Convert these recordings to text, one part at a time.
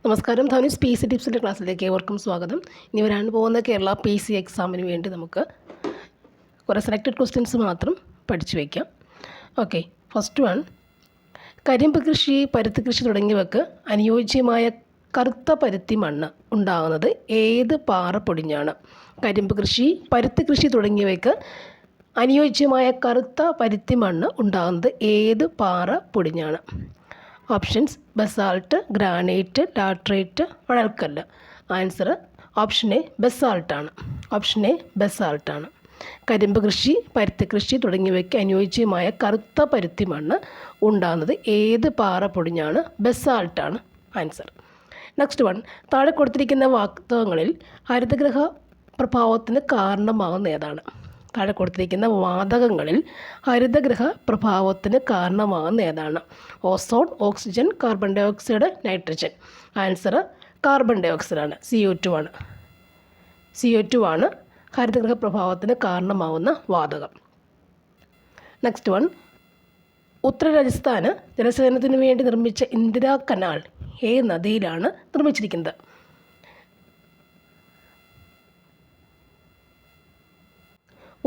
നമസ്കാരം. Dhanush P C ടിപ്സിൻ്റെ ക്ലാസ്സിലേക്ക് ഏവർക്കും സ്വാഗതം. ഇനി വരാൻ പോകുന്ന കേരള പി സി എക്സാമിന് വേണ്ടി നമുക്ക് കുറേ സെലക്റ്റഡ് ക്വസ്റ്റ്യൻസ് മാത്രം പഠിച്ചു വയ്ക്കാം. ഓക്കെ, ഫസ്റ്റ് വൺ, കരിമ്പ് കൃഷി, പരുത്തി കൃഷി തുടങ്ങിയവയ്ക്ക് അനുയോജ്യമായ കറുത്ത പരുത്തി മണ്ണ് ഉണ്ടാകുന്നത് ഏത് പാറ പൊടിഞ്ഞാണ്? കരിമ്പ് കൃഷി, പരുത്തി കൃഷി തുടങ്ങിയവയ്ക്ക് അനുയോജ്യമായ കറുത്ത പരുത്തി മണ്ണ് ഉണ്ടാകുന്നത് ഏത് പാറ പൊടിഞ്ഞാണ്? ഓപ്ഷൻസ്: ബസാൾട്ട്, ഗ്രാനൈറ്റ്, ലാട്രൈറ്റ്, മണൽക്കല്ല്. ആൻസർ ഓപ്ഷൻ എ ബസാൾട്ടാണ്. ഓപ്ഷൻ എ ബസാൾട്ടാണ്. കരിമ്പ് കൃഷി, പരുത്തി കൃഷി തുടങ്ങിയവയ്ക്ക് അനുയോജ്യമായ കറുത്ത പരുത്തി മണ്ണ് ഉണ്ടാകുന്നത് ഏത് പാറ പൊടിഞ്ഞാണ്? ബസാൾട്ടാണ് ആൻസർ. നെക്സ്റ്റ് വൺ, താഴെ കൊടുത്തിരിക്കുന്ന വാതകങ്ങളിൽ ഹരിതഗൃഹ പ്രഭാവത്തിന് കാരണമാകുന്ന ഏതാണ്? താഴെ കൊടുത്തിരിക്കുന്ന വാതകങ്ങളിൽ ഹരിതഗൃഹ പ്രഭാവത്തിന് കാരണമാകുന്ന ഏതാണ്? Ozone, oxygen, carbon dioxide, nitrogen. Answer carbon ഡൈ ഓക്സൈഡാണ്. CO2 ആണ്. CO2 ആണ് ഹരിതഗൃഹ പ്രഭാവത്തിന് കാരണമാകുന്ന വാതകം. നെക്സ്റ്റ് വൺ, ഉത്തര രാജസ്ഥാന് ജലസേചനത്തിന് വേണ്ടി നിർമ്മിച്ച ഇന്ദിരാ കനാൽ ഏത് നദിയിലാണ് നിർമ്മിച്ചിരിക്കുന്നത്?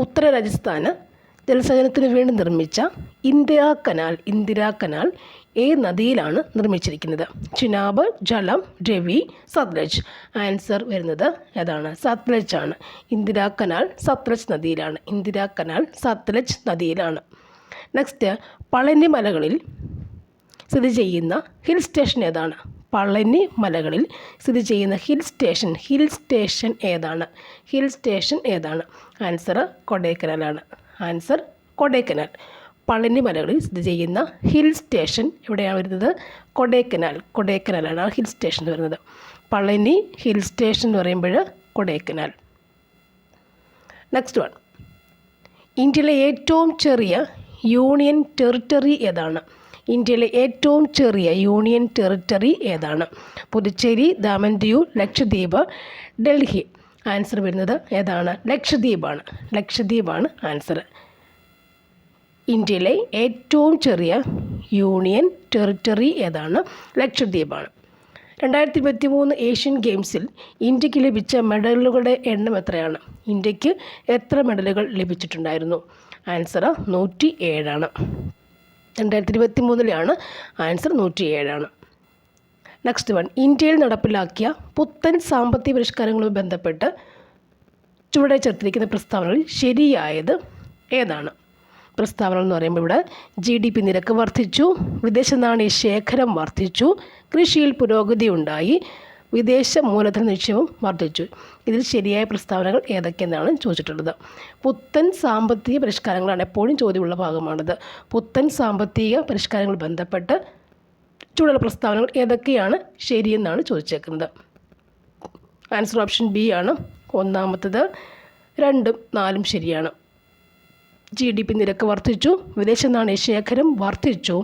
ഉത്തര രാജസ്ഥാന് ജലസേചനത്തിന് വേണ്ടി നിർമ്മിച്ച ഇന്ദിരാ കനാൽ ഏത് നദിയിലാണ് നിർമ്മിച്ചിരിക്കുന്നത്? ചിനാബ്, ജലം, രവി, സത്ലജ്. ആൻസർ വരുന്നത് ഏതാണ്? സത്ലജ് ആണ്. ഇന്ദിരാ കനാൽ സത്ലജ് നദിയിലാണ്. ഇന്ദിരാ കനാൽ സത്ലജ് നദിയിലാണ്. നെക്സ്റ്റ്, പളനി മലകളിൽ സ്ഥിതി ചെയ്യുന്ന ഹിൽ സ്റ്റേഷൻ ഏതാണ്? പളനി മലകളിൽ സ്ഥിതി ചെയ്യുന്ന ഹിൽ സ്റ്റേഷൻ ഏതാണ്? ഹിൽ സ്റ്റേഷൻ ഏതാണ്? ആൻസർ കൊടൈക്കനാലാണ്. ആൻസർ കൊടൈക്കനാൽ. പളനി മലകളിൽ സ്ഥിതി ചെയ്യുന്ന ഹിൽ സ്റ്റേഷൻ എവിടെയാണ് വരുന്നത്? കൊടൈക്കനാലാണ് ആ ഹിൽ സ്റ്റേഷൻ വരുന്നത്. പളനി ഹിൽ സ്റ്റേഷൻ എന്ന് പറയുമ്പോൾ കൊടൈക്കനാൽ. നെക്സ്റ്റ് വൺ, ഇന്ത്യയിലെ ഏറ്റവും ചെറിയ യൂണിയൻ ടെറിട്ടറി ഏതാണ്? ഇന്ത്യയിലെ ഏറ്റവും ചെറിയ യൂണിയൻ ടെറിട്ടറി ഏതാണ്? പുതുച്ചേരി, ദാമൻ ദിയു, ലക്ഷദ്വീപ്, ഡൽഹി. ആൻസർ വരുന്നത് ഏതാണ്? ലക്ഷദ്വീപാണ് ആൻസർ. ഇന്ത്യയിലെ ഏറ്റവും ചെറിയ യൂണിയൻ ടെറിട്ടറി ഏതാണ്? ലക്ഷദ്വീപാണ്. 2023 ഏഷ്യൻ ഗെയിംസിൽ ഇന്ത്യക്ക് ലഭിച്ച മെഡലുകളുടെ എണ്ണം എത്രയാണ്? ഇന്ത്യക്ക് എത്ര മെഡലുകൾ ലഭിച്ചിട്ടുണ്ടായിരുന്നു? ആൻസർ 107 ആണ്. 2023 ആൻസർ 107 ആണ്. നെക്സ്റ്റ് വൺ, ഇന്ത്യയിൽ നടപ്പിലാക്കിയ പുത്തൻ സാമ്പത്തിക പരിഷ്കാരങ്ങളുമായി ബന്ധപ്പെട്ട് ചുവടെ ചേർത്തിരിക്കുന്ന പ്രസ്താവനകളിൽ ശരിയായത് ഏതാണ്? പ്രസ്താവന എന്ന് പറയുമ്പോൾ ഇവിടെ GDP നിരക്ക് വർദ്ധിച്ചു, വിദേശ നാണയ ശേഖരം വർദ്ധിച്ചു, കൃഷിയിൽ പുരോഗതി ഉണ്ടായി, വിദേശ മൂലധന നിക്ഷേപം വർദ്ധിച്ചു. ഇതിൽ ശരിയായ പ്രസ്താവനകൾ ഏതൊക്കെയെന്നാണ് ചോദിച്ചിട്ടുള്ളത്. പുത്തൻ സാമ്പത്തിക പരിഷ്കാരങ്ങളാണ് എപ്പോഴും ചോദ്യമുള്ള ഭാഗമാണിത്. പുത്തൻ സാമ്പത്തിക പരിഷ്കാരങ്ങൾ ബന്ധപ്പെട്ട് ചുവടുള്ള പ്രസ്താവനകൾ ഏതൊക്കെയാണ് ശരിയെന്നാണ് ചോദിച്ചേക്കുന്നത്. ആൻസർ ഓപ്ഷൻ ബി ആണ്. ഒന്നാമത്തത് 2ഉം 4ഉം ശരിയാണ്. GDP നിരക്ക് വർദ്ധിച്ചു, വിദേശ നാണയ ശേഖരം വർദ്ധിച്ചു,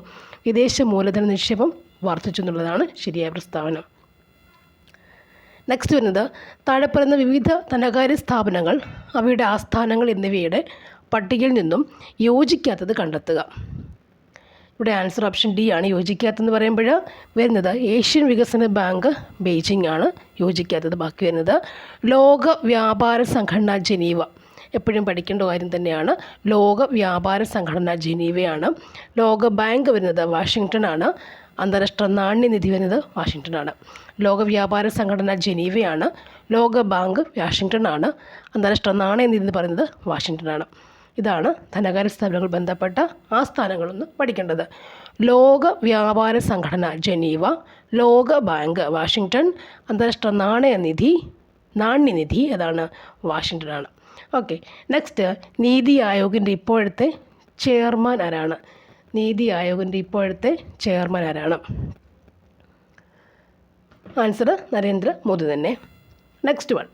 വിദേശ മൂലധന നിക്ഷേപം വർദ്ധിച്ചു എന്നുള്ളതാണ് ശരിയായ പ്രസ്താവന. നെക്സ്റ്റ് വരുന്നത്, താഴെ പറയുന്ന വിവിധ ധനകാര്യ സ്ഥാപനങ്ങൾ, അവയുടെ ആസ്ഥാനങ്ങൾ എന്നിവയുടെ പട്ടികയിൽ നിന്നും യോജിക്കാത്തത് കണ്ടെത്തുക. ഇവിടെ ആൻസർ ഓപ്ഷൻ ഡി ആണ്. യോജിക്കാത്തതെന്ന് പറയുമ്പോൾ വരുന്നത് ഏഷ്യൻ വികസന ബാങ്ക് ബെയ്ജിംഗ് ആണ് യോജിക്കാത്തത്. ബാക്കി വരുന്നത് ലോക വ്യാപാര സംഘടന ജനീവ. എപ്പോഴും പഠിക്കേണ്ട കാര്യം തന്നെയാണ്. ലോക വ്യാപാര സംഘടന ജനീവയാണ്. ലോക ബാങ്ക് വരുന്നത് വാഷിങ്ടൺ ആണ്. അന്താരാഷ്ട്ര നാണ്യനിധി വരുന്നത് വാഷിങ്ടൺ ആണ്. ലോക വ്യാപാര സംഘടന ജനീവയാണ്. ലോക ബാങ്ക് വാഷിങ്ടൺ ആണ്. അന്താരാഷ്ട്ര നാണയനിധി എന്ന് പറയുന്നത് വാഷിങ്ടൺ ആണ്. ഇതാണ് ധനകാര്യ സ്ഥാപനങ്ങൾ ബന്ധപ്പെട്ട ആസ്ഥാനങ്ങളൊന്ന് പഠിക്കേണ്ടത്. ലോക വ്യാപാര സംഘടന ജനീവ, ലോക ബാങ്ക് വാഷിങ്ടൺ, അന്താരാഷ്ട്ര നാണ്യനിധി ഏതാണ്? വാഷിങ്ടൺ ആണ്. ഓക്കെ, നെക്സ്റ്റ്, നീതി ആയോഗിൻ്റെ ഇപ്പോഴത്തെ ചെയർമാൻ ആരാണ്? നീതി ആയോഗിൻ്റെ ഇപ്പോഴത്തെ ചെയർമാൻ ആരാണ്? ആൻസർ നരേന്ദ്ര മോദി തന്നെ. Next one,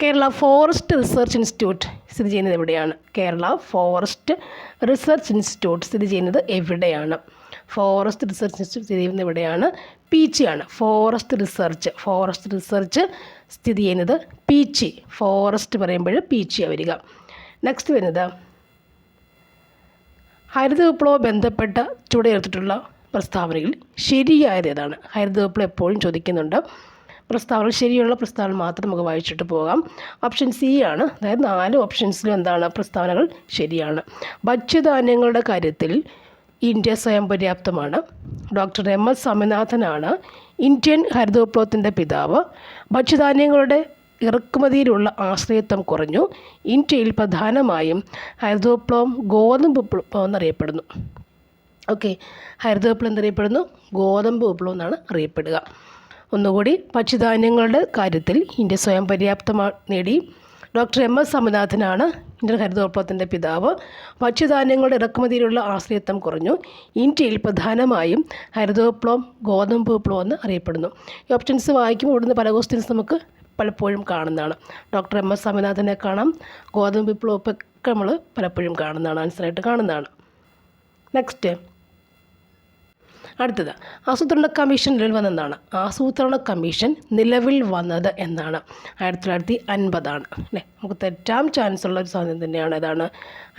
Kerala forest research institute സ്ഥിതി ചെയ്യുന്നത് എവിടെയാണ്? കേരള ഫോറസ്റ്റ് റിസർച്ച് ഇൻസ്റ്റിറ്റ്യൂട്ട് സ്ഥിതി ചെയ്യുന്നത് എവിടെയാണ്? ഫോറസ്റ്റ് റിസർച്ച് ഇൻസ്റ്റിറ്റ്യൂട്ട് സ്ഥിതി ചെയ്യുന്നത് എവിടെയാണ്? പീച്ചി ആണ്. ഫോറസ്റ്റ് റിസർച്ച് സ്ഥിതി ചെയ്യുന്നത് പീച്ചി. ഫോറസ്റ്റ് പറയുമ്പോൾ പീച്ചിയാണ് വരിക. നെക്സ്റ്റ് വരുന്നത് ഹരിത വിപ്ലവ ബന്ധപ്പെട്ട ചുവടെ ചേർത്തിട്ടുള്ള പ്രസ്താവനയിൽ ശരിയായത് ഏതാണ്? ഹരിതവകുപ്പിൽ എപ്പോഴും ചോദിക്കുന്നുണ്ട്. പ്രസ്താവന ശരിയുള്ള പ്രസ്താവന മാത്രം നമുക്ക് വായിച്ചിട്ട് പോകാം. ഓപ്ഷൻ സി ആണ്. അതായത് 4 ഓപ്ഷൻസിലും എന്താണ് പ്രസ്താവനകൾ ശരിയാണ്. ഭക്ഷ്യധാന്യങ്ങളുടെ കാര്യത്തിൽ ഇന്ത്യ സ്വയം പര്യാപ്തമാണ്. ഡോക്ടർ MS സ്വാമിനാഥനാണ് ഇന്ത്യൻ ഹരിതവിപ്ലവത്തിൻ്റെ പിതാവ്. ഭക്ഷ്യധാന്യങ്ങളുടെ ഇറക്കുമതിയിലുള്ള ആശ്രയത്വം കുറഞ്ഞു. ഇന്ത്യയിൽ പ്രധാനമായും ഹരിതവിപ്ലവം ഗോതമ്പ് വിപ്ലവം എന്നറിയപ്പെടുന്നു. ഓക്കെ, ഹരിതവിപ്ലവം എന്നറിയപ്പെടുന്നു ഗോതമ്പ് വിപ്ലവം എന്നാണ് അറിയപ്പെടുക. ഒന്നുകൂടി, ഭക്ഷ്യധാന്യങ്ങളുടെ കാര്യത്തിൽ ഇന്ത്യ സ്വയം പര്യാപ്തം നേടി. ഡോക്ടർ MS സ്വാമിനാഥനാണ് ഇന്ത്യൻ ഹരിതവിപ്ലവത്തിൻ്റെ പിതാവ്. ഭക്ഷ്യധാന്യങ്ങളുടെ ഇറക്കുമതിയിലുള്ള ആശ്രയത്വം കുറഞ്ഞു. ഇന്ത്യയിൽ പ്രധാനമായും ഹരിതവിപ്ലവം ഗോതമ്പ് വിപ്ലവം എന്ന് അറിയപ്പെടുന്നു. ഈ ഓപ്ഷൻസ് വായിക്കുമ്പോൾ ഇവിടുന്ന് പല ക്വസ്റ്റ്യൻസ് നമുക്ക് പലപ്പോഴും കാണുന്നതാണ്. ഡോക്ടർ MS സ്വാമിനാഥനെ കാണാം, ഗോതമ്പ് വിപ്ലവമൊക്കെ നമ്മൾ പലപ്പോഴും കാണുന്നതാണ്, ആൻസറായിട്ട് കാണുന്നതാണ്. നെക്സ്റ്റ്, അടുത്തത് ആസൂത്രണ കമ്മീഷൻ നിലവിൽ വന്നതാണ്. ആസൂത്രണ കമ്മീഷൻ നിലവിൽ വന്നത് എന്നാണ്? 1950 അല്ലേ? നമുക്ക് തെറ്റാൻ ചാൻസ് ഉള്ള ഒരു സാധനം തന്നെയാണ്. ഏതാണ്?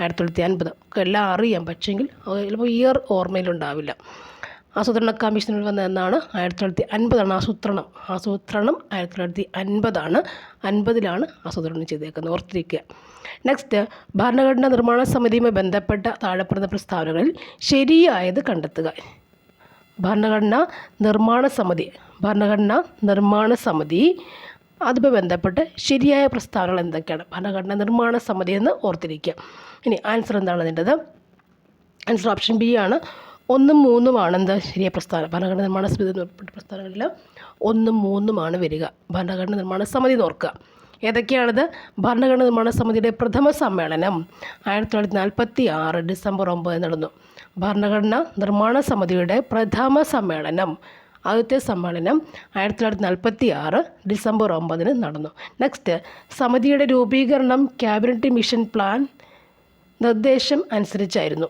1950. നമുക്ക് എല്ലാം അറിയാം, പക്ഷെങ്കിൽ ചിലപ്പോൾ ഇയർ ഓർമ്മയിലുണ്ടാവില്ല. ആസൂത്രണ കമ്മീഷൻ നിലവിൽ വന്നത് എന്നാണ്? 1950. ആസൂത്രണം 1950. 50 ആസൂത്രണം ചെയ്തേക്കുന്നത്, ഓർത്തിരിക്കുക. നെക്സ്റ്റ്, ഭരണഘടനാ നിർമ്മാണ സമിതിയുമായി ബന്ധപ്പെട്ട താഴെപ്പറയുന്ന പ്രസ്താവനകളിൽ ശരിയായത് കണ്ടെത്തുക. ഭരണഘടനാ നിർമ്മാണ സമിതി അതുമായി ബന്ധപ്പെട്ട് ശരിയായ പ്രസ്താവനകൾ എന്തൊക്കെയാണ്? ഭരണഘടനാ നിർമ്മാണ സമിതി എന്ന് ഓർത്തിരിക്കുക. ഇനി ആൻസർ എന്താണ് അതിൻ്റെത്? ആൻസർ ഓപ്ഷൻ ബി ആണ്. 1, 3 എന്ത് ശരിയായ പ്രസ്താവന? ഭരണഘടനാ നിർമ്മാണ സമിതി പ്രസ്താവനകളിൽ 1, 3 വരിക. ഭരണഘടനാ നിർമ്മാണ സമിതി ഓർക്കുക. ഏതൊക്കെയാണിത്? ഭരണഘടനാ നിർമ്മാണ സമിതിയുടെ പ്രഥമ സമ്മേളനം 1946 ഡിസംബർ 9 നടന്നു. ഭരണഘടനാ നിർമ്മാണ സമിതിയുടെ പ്രഥമ സമ്മേളനം, ആദ്യത്തെ സമ്മേളനം 1946 ഡിസംബർ 9 നടന്നു. നെക്സ്റ്റ്, സമിതിയുടെ രൂപീകരണം ക്യാബിനറ്റ് മിഷൻ പ്ലാൻ നിർദ്ദേശം അനുസരിച്ചായിരുന്നു.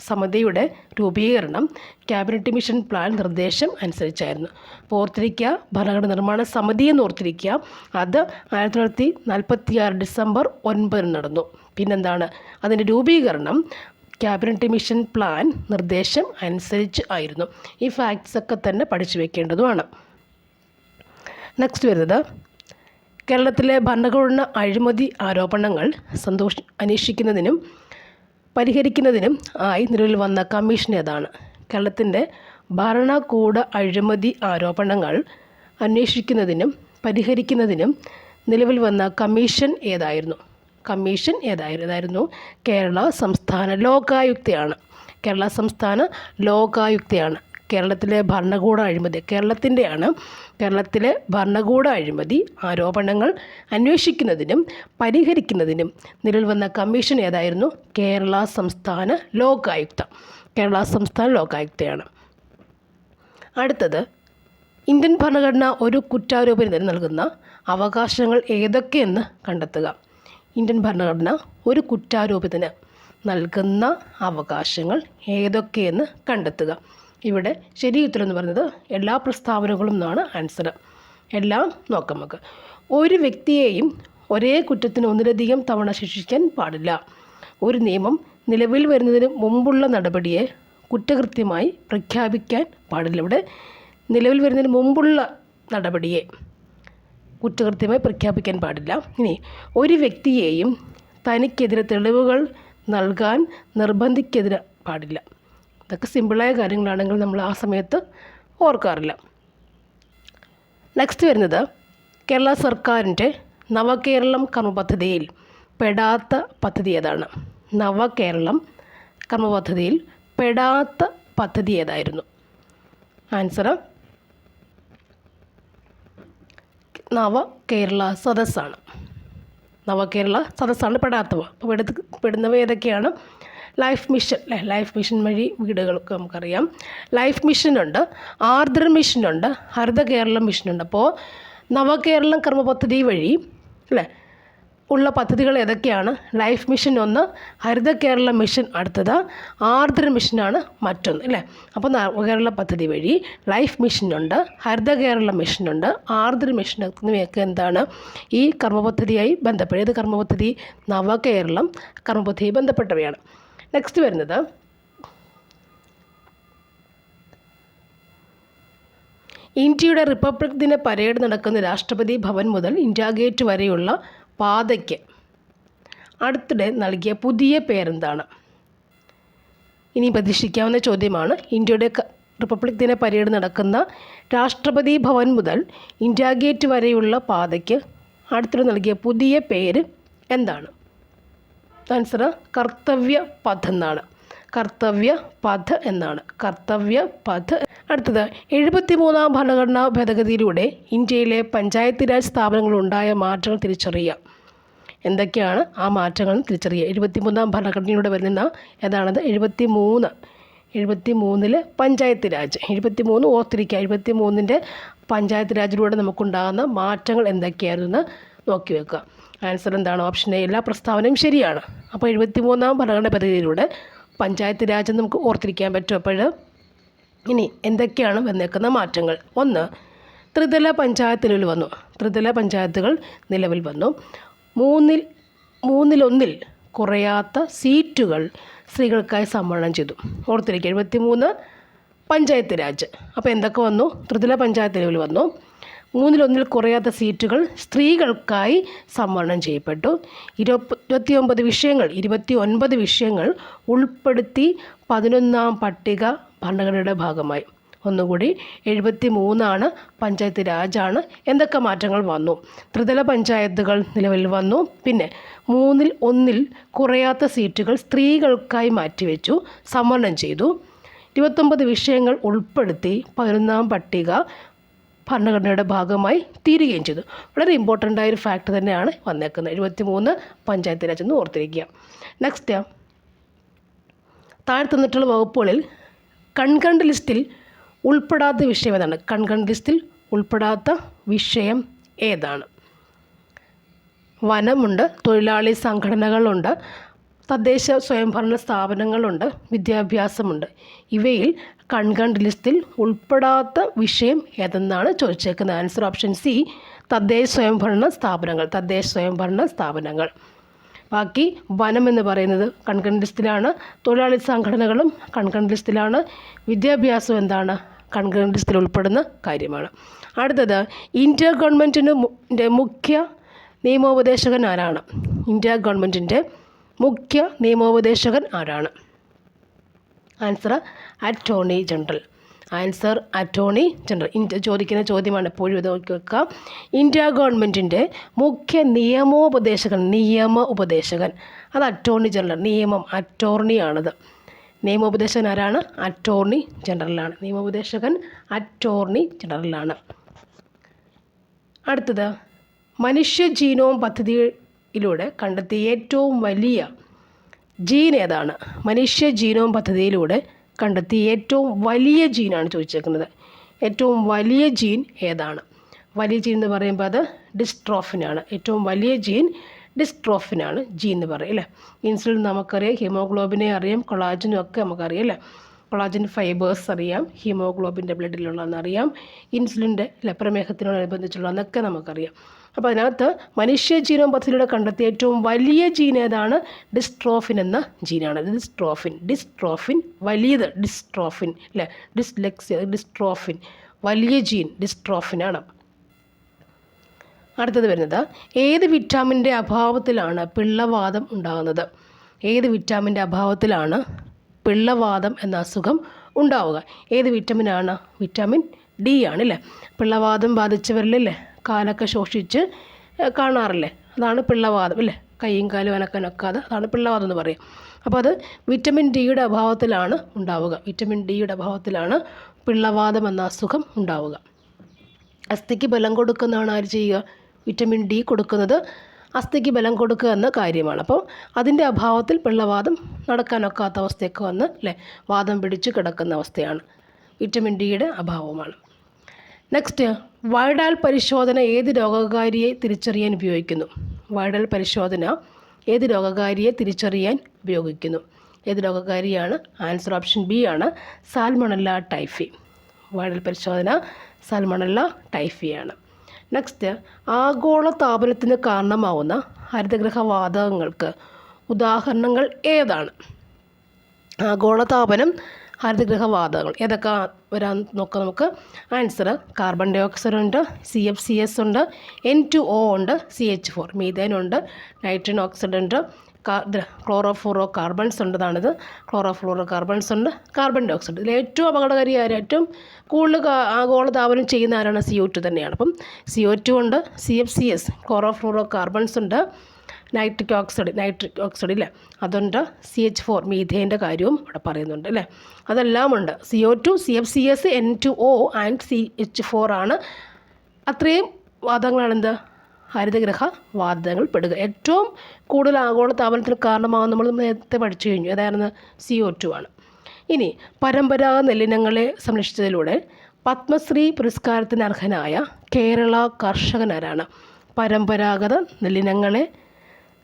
സമിതിയുടെ രൂപീകരണം ക്യാബിനറ്റ് മിഷൻ പ്ലാൻ നിർദ്ദേശം അനുസരിച്ചായിരുന്നു. അപ്പോൾ ഓർത്തിരിക്കുക, ഭരണഘടനാ നിർമ്മാണ സമിതി എന്ന് ഓർത്തിരിക്കുക. അത് 1946 ഡിസംബർ 9 നടന്നു. പിന്നെന്താണ്? അതിൻ്റെ രൂപീകരണം ക്യാബിനറ്റ് മിഷൻ പ്ലാൻ നിർദ്ദേശം അനുസരിച്ച് ആയിരുന്നു. ഈ ഫാക്ട്സ് ഒക്കെ തന്നെ പഠിച്ചു വെക്കേണ്ടതുമാണ്. നെക്സ്റ്റ് വരുന്നത്, കേരളത്തിലെ ഭരണഘടന അഴിമതി ആരോപണങ്ങൾ അന്വേഷിക്കുന്നതിനും പരിഹരിക്കുന്നതിനും ആയി നിലവിൽ വന്ന കമ്മീഷൻ ഏതാണ്? കേരളത്തിൻ്റെ ഭരണകൂട അഴിമതി ആരോപണങ്ങൾ അന്വേഷിക്കുന്നതിനും പരിഹരിക്കുന്നതിനും നിലവിൽ വന്ന കമ്മീഷൻ ഏതായിരുന്നു? കേരള സംസ്ഥാന ലോകായുക്തയാണ്. കേരളത്തിലെ ഭരണകൂട അഴിമതി കേരളത്തിലെ ഭരണകൂട അഴിമതി ആരോപണങ്ങൾ അന്വേഷിക്കുന്നതിനും പരിഹരിക്കുന്നതിനും നിലവിൽ വന്ന കമ്മീഷൻ ഏതായിരുന്നു? കേരള സംസ്ഥാന ലോകായുക്തയാണ്. അടുത്തത്, ഇന്ത്യൻ ഭരണഘടന ഒരു കുറ്റാരോപിതന് നൽകുന്ന അവകാശങ്ങൾ ഏതൊക്കെയെന്ന് കണ്ടെത്തുക. ഇന്ത്യൻ ഭരണഘടന ഒരു കുറ്റാരോപിതന് നൽകുന്ന അവകാശങ്ങൾ ഏതൊക്കെയെന്ന് കണ്ടെത്തുക. ഇവിടെ ശരി ഉത്തരം എന്ന് പറയുന്നത് എല്ലാ പ്രസ്താവനകളും എന്നാണ് ആൻസർ. എല്ലാം നോക്കാം നമുക്ക്. ഒരു വ്യക്തിയെയും ഒരേ കുറ്റത്തിന് ഒന്നിലധികം തവണ ശിക്ഷിക്കാൻ പാടില്ല. ഒരു നിയമം നിലവിൽ വരുന്നതിന് മുമ്പുള്ള നടപടിയെ കുറ്റകൃത്യമായി പ്രഖ്യാപിക്കാൻ പാടില്ല. ഇവിടെ നിലവിൽ വരുന്നതിന് മുമ്പുള്ള നടപടിയെ കുറ്റകൃത്യമായി പ്രഖ്യാപിക്കാൻ പാടില്ല. ഇനി, ഒരു വ്യക്തിയെയും തനിക്കെതിരെ തെളിവുകൾ നൽകാൻ നിർബന്ധിക്കെതിരെ പാടില്ല. ഇതൊക്കെ സിമ്പിളായ കാര്യങ്ങളാണെങ്കിൽ നമ്മൾ ആ സമയത്ത് ഓർക്കാറില്ല. നെക്സ്റ്റ് വരുന്നത്, കേരള സർക്കാരിൻ്റെ നവകേരളം കർമ്മ പദ്ധതിയിൽ പെടാത്ത പദ്ധതി ഏതാണ്? നവകേരളം കർമ്മ പദ്ധതിയിൽ പെടാത്ത പദ്ധതി ഏതായിരുന്നു? ആൻസർ നവകേരള സദസ്സാണ്. പെടാത്തവ. അപ്പോൾ പെടുന്നവ ഏതൊക്കെയാണ്? ലൈഫ് മിഷൻ വഴി വീടുകളൊക്കെ നമുക്കറിയാം. ലൈഫ് മിഷനുണ്ട്, ആർദ്ര മിഷനുണ്ട്, ഹരിത കേരളം മിഷനുണ്ട്. അപ്പോൾ നവകേരളം കർമ്മ പദ്ധതി വഴി ഉള്ള പദ്ധതികൾ ഏതൊക്കെയാണ്? ലൈഫ് മിഷൻ ഒന്ന്, ഹരിത കേരള മിഷൻ അടുത്തത്, ആർദ്ര മിഷനാണ് മറ്റൊന്ന് അപ്പോൾ നവകേരള പദ്ധതി വഴി ലൈഫ് മിഷനുണ്ട്, ഹരിത കേരള മിഷനുണ്ട്, ആർദ്ര മിഷൻ എന്നിവയൊക്കെ എന്താണ്? ഈ കർമ്മപദ്ധതിയായി ബന്ധപ്പെട്ട ഏത് കർമ്മപദ്ധതി? നവകേരളം കർമ്മപദ്ധതിയായി ബന്ധപ്പെട്ടവയാണ്. നെക്സ്റ്റ് വരുന്നത്, ഇന്ത്യയുടെ റിപ്പബ്ലിക് ദിന പരേഡ് നടക്കുന്ന രാഷ്ട്രപതി ഭവൻ മുതൽ ഇന്ത്യ ഗേറ്റ് വരെയുള്ള പാതയ്ക്ക് അടുത്തിടെ നൽകിയ പുതിയ പേരെന്താണ്? ഇനി പ്രതീക്ഷിക്കാവുന്ന ചോദ്യമാണ്. ഇന്ത്യയുടെ റിപ്പബ്ലിക് ദിന പരേഡ് നടക്കുന്ന രാഷ്ട്രപതി ഭവൻ മുതൽ ഇന്ത്യ ഗേറ്റ് വരെയുള്ള പാതയ്ക്ക് അടുത്തിടെ നൽകിയ പുതിയ പേര് എന്താണ്? ആൻസർ കർത്തവ്യ പഥ് എന്നാണ്. കർത്തവ്യ പഥ് എന്നാണ്. കർത്തവ്യ പഥ്. അടുത്തത് 73ാം ഭരണഘടനാ ഭേദഗതിയിലൂടെ ഇന്ത്യയിലെ പഞ്ചായത്ത് രാജ് സ്ഥാപനങ്ങളുണ്ടായ മാറ്റങ്ങൾ തിരിച്ചറിയുക. എന്തൊക്കെയാണ് ആ മാറ്റങ്ങൾ തിരിച്ചറിയുക? 73ാം ഭരണഘടനയിലൂടെ വരുന്ന ഏതാണത്? 73 പഞ്ചായത്ത് രാജ്. 73 ഓർത്തിരിക്കുക. 73ൻ്റെ പഞ്ചായത്ത് രാജിലൂടെ നമുക്കുണ്ടാകുന്ന മാറ്റങ്ങൾ എന്തൊക്കെയായിരുന്നു എന്ന് നോക്കി വെക്കുക. ആൻസർ എന്താണ്? ഓപ്ഷൻ എ, എല്ലാ പ്രസ്താവനയും ശരിയാണ്. അപ്പോൾ 73ാം ഭരണഘടനാ പദ്ധതിയിലൂടെ പഞ്ചായത്ത് രാജ് നമുക്ക് ഓർത്തിരിക്കാൻ പറ്റും. അപ്പോൾ ഇനി എന്തൊക്കെയാണ് വന്നേക്കുന്ന മാറ്റങ്ങൾ? 1, ത്രിതല പഞ്ചായത്ത് നിലവിൽ വന്നു. ത്രിതല പഞ്ചായത്തുകൾ നിലവിൽ വന്നു. 3/1 കുറയാത്ത സീറ്റുകൾ സ്ത്രീകൾക്കായി സംവരണം ചെയ്തു. ഓർത്തിരിക്കുക, 73 പഞ്ചായത്ത് രാജ്. അപ്പോൾ എന്തൊക്കെ വന്നു? ത്രിതല പഞ്ചായത്ത് നിലവിൽ വന്നു. 3/1 കുറയാത്ത സീറ്റുകൾ സ്ത്രീകൾക്കായി സംവരണം ചെയ്യപ്പെട്ടു. 29 വിഷയങ്ങൾ ഉൾപ്പെടുത്തി 11ാം പട്ടിക ഭരണഘടനയുടെ ഭാഗമായി. ഒന്നുകൂടി, 73 പഞ്ചായത്ത് രാജാണ്. എന്തൊക്കെ മാറ്റങ്ങൾ വന്നു? ത്രിതല പഞ്ചായത്തുകൾ നിലവിൽ വന്നു. പിന്നെ 3/1 കുറയാത്ത സീറ്റുകൾ സ്ത്രീകൾക്കായി മാറ്റിവെച്ചു, സംവരണം ചെയ്തു. 29 വിഷയങ്ങൾ ഉൾപ്പെടുത്തി 11ാം പട്ടിക ഭരണഘടനയുടെ ഭാഗമായി തീരുകയും ചെയ്തു. വളരെ ഇമ്പോർട്ടൻ്റ് ആയൊരു ഫാക്ട് തന്നെയാണ് വന്നേക്കുന്നത്. 73 പഞ്ചായത്ത് രാജ് എന്ന് ഓർത്തിരിക്കുക. നെക്സ്റ്റ്, താഴെ തന്നിട്ടുള്ള വകുപ്പുകളിൽ കൺകറന്റ് ലിസ്റ്റിൽ ഉൾപ്പെടാത്ത വിഷയം ഏതാണ്? കൺകറന്റ് ലിസ്റ്റിൽ ഉൾപ്പെടാത്ത വിഷയം ഏതാണ്? വനമുണ്ട്, തൊഴിലാളി സംഘടനകളുണ്ട്, തദ്ദേശ സ്വയംഭരണ സ്ഥാപനങ്ങളുണ്ട്, വിദ്യാഭ്യാസമുണ്ട്. ഇവയിൽ കൺകറന്റ് ലിസ്റ്റിൽ ഉൾപ്പെടാത്ത വിഷയം ഏതെന്നാണ് ചോദിച്ചേക്കുന്നത്. ആൻസർ ഓപ്ഷൻ സി, തദ്ദേശ സ്വയംഭരണ സ്ഥാപനങ്ങൾ. തദ്ദേശ സ്വയംഭരണ സ്ഥാപനങ്ങൾ. ബാക്കി വനം എന്ന് പറയുന്നത് കൺകറന്റ് ലിസ്റ്റിലാണ്. തൊഴിലാളി സംഘടനകളും കൺകറന്റ് ലിസ്റ്റിലാണ്. വിദ്യാഭ്യാസം എന്താണ്? കൺകറന്റ് ലിസ്റ്റിൽ ഉൾപ്പെടുന്ന കാര്യമാണ്. അടുത്തത്, ഇന്ത്യ ഗവൺമെൻറ്റിൻ്റെ മുഖ്യ നിയമോപദേശകൻ ആരാണ്? ഇന്ത്യ ഗവൺമെൻറ്റിൻ്റെ മുഖ്യ നിയമോപദേശകൻ ആരാണ്? Answer attorney general. Answer attorney general. ചോദിക്കുന്ന ചോദ്യമാണ്, എപ്പോഴും ഇത് നോക്കി വെക്കുക. ഇന്ത്യ ഗവൺമെൻറ്റിൻ്റെ മുഖ്യ നിയമ ഉപദേശകൻ അത് അറ്റോർണി ജനറൽ. നിയമം അറ്റോർണിയാണത്. നിയമോപദേശകൻ ആരാണ്? അറ്റോർണി ജനറലാണ്. നിയമോപദേശകൻ അറ്റോർണി ജനറലാണ്. അടുത്തത്, മനുഷ്യ ജീനോം പദ്ധതിയിലൂടെ കണ്ടെത്തിയ ഏറ്റവും വലിയ ജീൻ ഏതാണ്? മനുഷ്യ ജീനോം പദ്ധതിയിലൂടെ കണ്ടെത്തിയ ഏറ്റവും വലിയ ജീനാണ് ചോദിച്ചേക്കുന്നത്. ഏറ്റവും വലിയ ജീൻ ഏതാണ്? വലിയ ജീൻ എന്ന് പറയുമ്പോൾ അത് ഡിസ്ട്രോഫിനാണ്. ഏറ്റവും വലിയ ജീൻ ഡിസ്ട്രോഫിനാണ് ജീൻ എന്ന് പറയും അല്ലേ. ഇൻസുലിൻ നമുക്കറിയാം, ഹീമോഗ്ലോബിനെ അറിയാം, കൊളാജനും ഒക്കെ നമുക്കറിയാം അല്ലേ. കൊളാജൻ ഫൈബേഴ്സ് അറിയാം, ഹീമോഗ്ലോബിൻ്റെ ബ്ലഡിലുള്ളതെന്നറിയാം, ഇൻസുലിൻ്റെ പ്രമേഹത്തിനോടനുബന്ധിച്ചുള്ളതെന്നൊക്കെ നമുക്കറിയാം. അപ്പോൾ അതിനകത്ത് മനുഷ്യ ജീനോം പദ്ധതിയിലൂടെ കണ്ടെത്തിയ ഏറ്റവും വലിയ ജീൻ ഏതാണ്? ഡിസ്ട്രോഫിൻ എന്ന ജീനാണ്. ഡിസ്ട്രോഫിൻ വലിയത്, ഡിസ്ട്രോഫിൻ അല്ലേ. ഡിസ്ട്രോഫിൻ വലിയ ജീൻ ഡിസ്ട്രോഫിനാണ്. അടുത്തത് വരുന്നത്, ഏത് വിറ്റാമിൻ്റെ അഭാവത്തിലാണ് പിള്ളവാതം ഉണ്ടാകുന്നത്? ഏത് വിറ്റാമിൻ്റെ അഭാവത്തിലാണ് പിള്ളവാതം എന്ന അസുഖം ഉണ്ടാവുക? ഏത് വിറ്റാമിനാണ്? വിറ്റാമിൻ ഡി ആണ് അല്ലേ. പിള്ളവാതം ബാധിച്ചവരിലല്ലേ കാലൊക്കെ ശോഷിച്ച് കാണാറില്ലേ, അതാണ് പിള്ളവാതം അല്ലേ. കൈയും കാലും അനക്കാനൊക്കാതെ, അതാണ് പിള്ളവാതം എന്ന് പറയും. അപ്പോൾ അത് വിറ്റമിൻ ഡിയുടെ അഭാവത്തിലാണ് ഉണ്ടാവുക. വിറ്റമിൻ ഡിയുടെ അഭാവത്തിലാണ് പിള്ളവാതം എന്ന അസുഖം ഉണ്ടാവുക. അസ്ഥിക്ക് ബലം കൊടുക്കുന്നതാണ് ആര് ചെയ്യുക? വിറ്റമിൻ ഡി കൊടുക്കുന്നത് അസ്ഥിക്ക് ബലം കൊടുക്കുക എന്ന കാര്യമാണ്. അപ്പോൾ അതിൻ്റെ അഭാവത്തിൽ പിള്ളവാതം നടക്കാനൊക്കാത്ത അവസ്ഥയൊക്കെ വന്ന് അല്ലേ, വാദം പിടിച്ച് കിടക്കുന്ന അവസ്ഥയാണ്. വിറ്റമിൻ ഡിയുടെ അഭാവമാണ്. നെക്സ്റ്റ്, വൈഡാൽ പരിശോധന ഏത് രോഗകാരിയെ തിരിച്ചറിയാൻ ഉപയോഗിക്കുന്നു? വൈഡാൽ പരിശോധന ഏത് രോഗകാരിയെ തിരിച്ചറിയാൻ ഉപയോഗിക്കുന്നു? ഏത് രോഗകാരിയാണ്? ആൻസർ ഓപ്ഷൻ ബി ആണ്, സാൽമണല്ല ടൈഫി. വൈഡൽ പരിശോധന സാൽമണല്ല ടൈഫിയാണ്. നെക്സ്റ്റ്, ആഗോള താപനത്തിന് കാരണമാവുന്ന ഹരിതഗൃഹവാതകങ്ങൾക്ക് ഉദാഹരണങ്ങൾ ഏതാണ്? ആഗോളതാപനം ഹരിതഗൃഹവാതകങ്ങൾ ഏതൊക്കെ വരാൻ നോക്കാം നമുക്ക്. ആൻസർ കാർബൺ ഡൈ ഓക്സൈഡ് ഉണ്ട്, CFCS ഉണ്ട്, N2O ഉണ്ട്, CH4 മീഥേൻ ഉണ്ട്, നൈട്രജൻ ഓക്സൈഡ് ഉണ്ട്, ക്ലോറോഫ്ലോറോ കാർബൺസ് ഉണ്ടതാണിത്. ക്ലോറോഫ്ലോറോ കാർബൺസ് ഉണ്ട്, കാർബൺ ഡൈ ഓക്സൈഡ്. ഇതിൽ ഏറ്റവും അപകടകാരിയായ ഏറ്റവും കൂടുതൽ ആഗോളതാപനം ചെയ്യുന്ന ആരാണ്? CO2 തന്നെയാണ്. അപ്പം CO2 ഉണ്ട്, CFCS ക്ലോറോഫ്ലോറോ കാർബൺസ് ഉണ്ട്, നൈട്രിക് ഓക്സൈഡ് ഇല്ലേ അതുണ്ട്, CH4 മീഥേൻ്റെ കാര്യവും ഇവിടെ പറയുന്നുണ്ട് അല്ലേ. അതെല്ലാം ഉണ്ട്. CO2, CFCS, N2O and CH4 ആണ്. അത്രയും വാതകങ്ങളാണ് എന്ത്? ഹരിതഗൃഹ വാതകങ്ങൾ പെടുക. ഏറ്റവും കൂടുതൽ ആഗോളതാപനത്തിന് കാരണമാകും നമ്മൾ നേരത്തെ പഠിച്ചു കഴിഞ്ഞു. അതായിരുന്നു CO2 ആണ്. ഇനി പരമ്പരാഗത നെല്ലിനങ്ങളെ സംരക്ഷിച്ചതിലൂടെ പത്മശ്രീ പുരസ്കാരത്തിന് അർഹനായ കേരള കർഷകനാരാണ്? പരമ്പരാഗത നെല്ലിനങ്ങളെ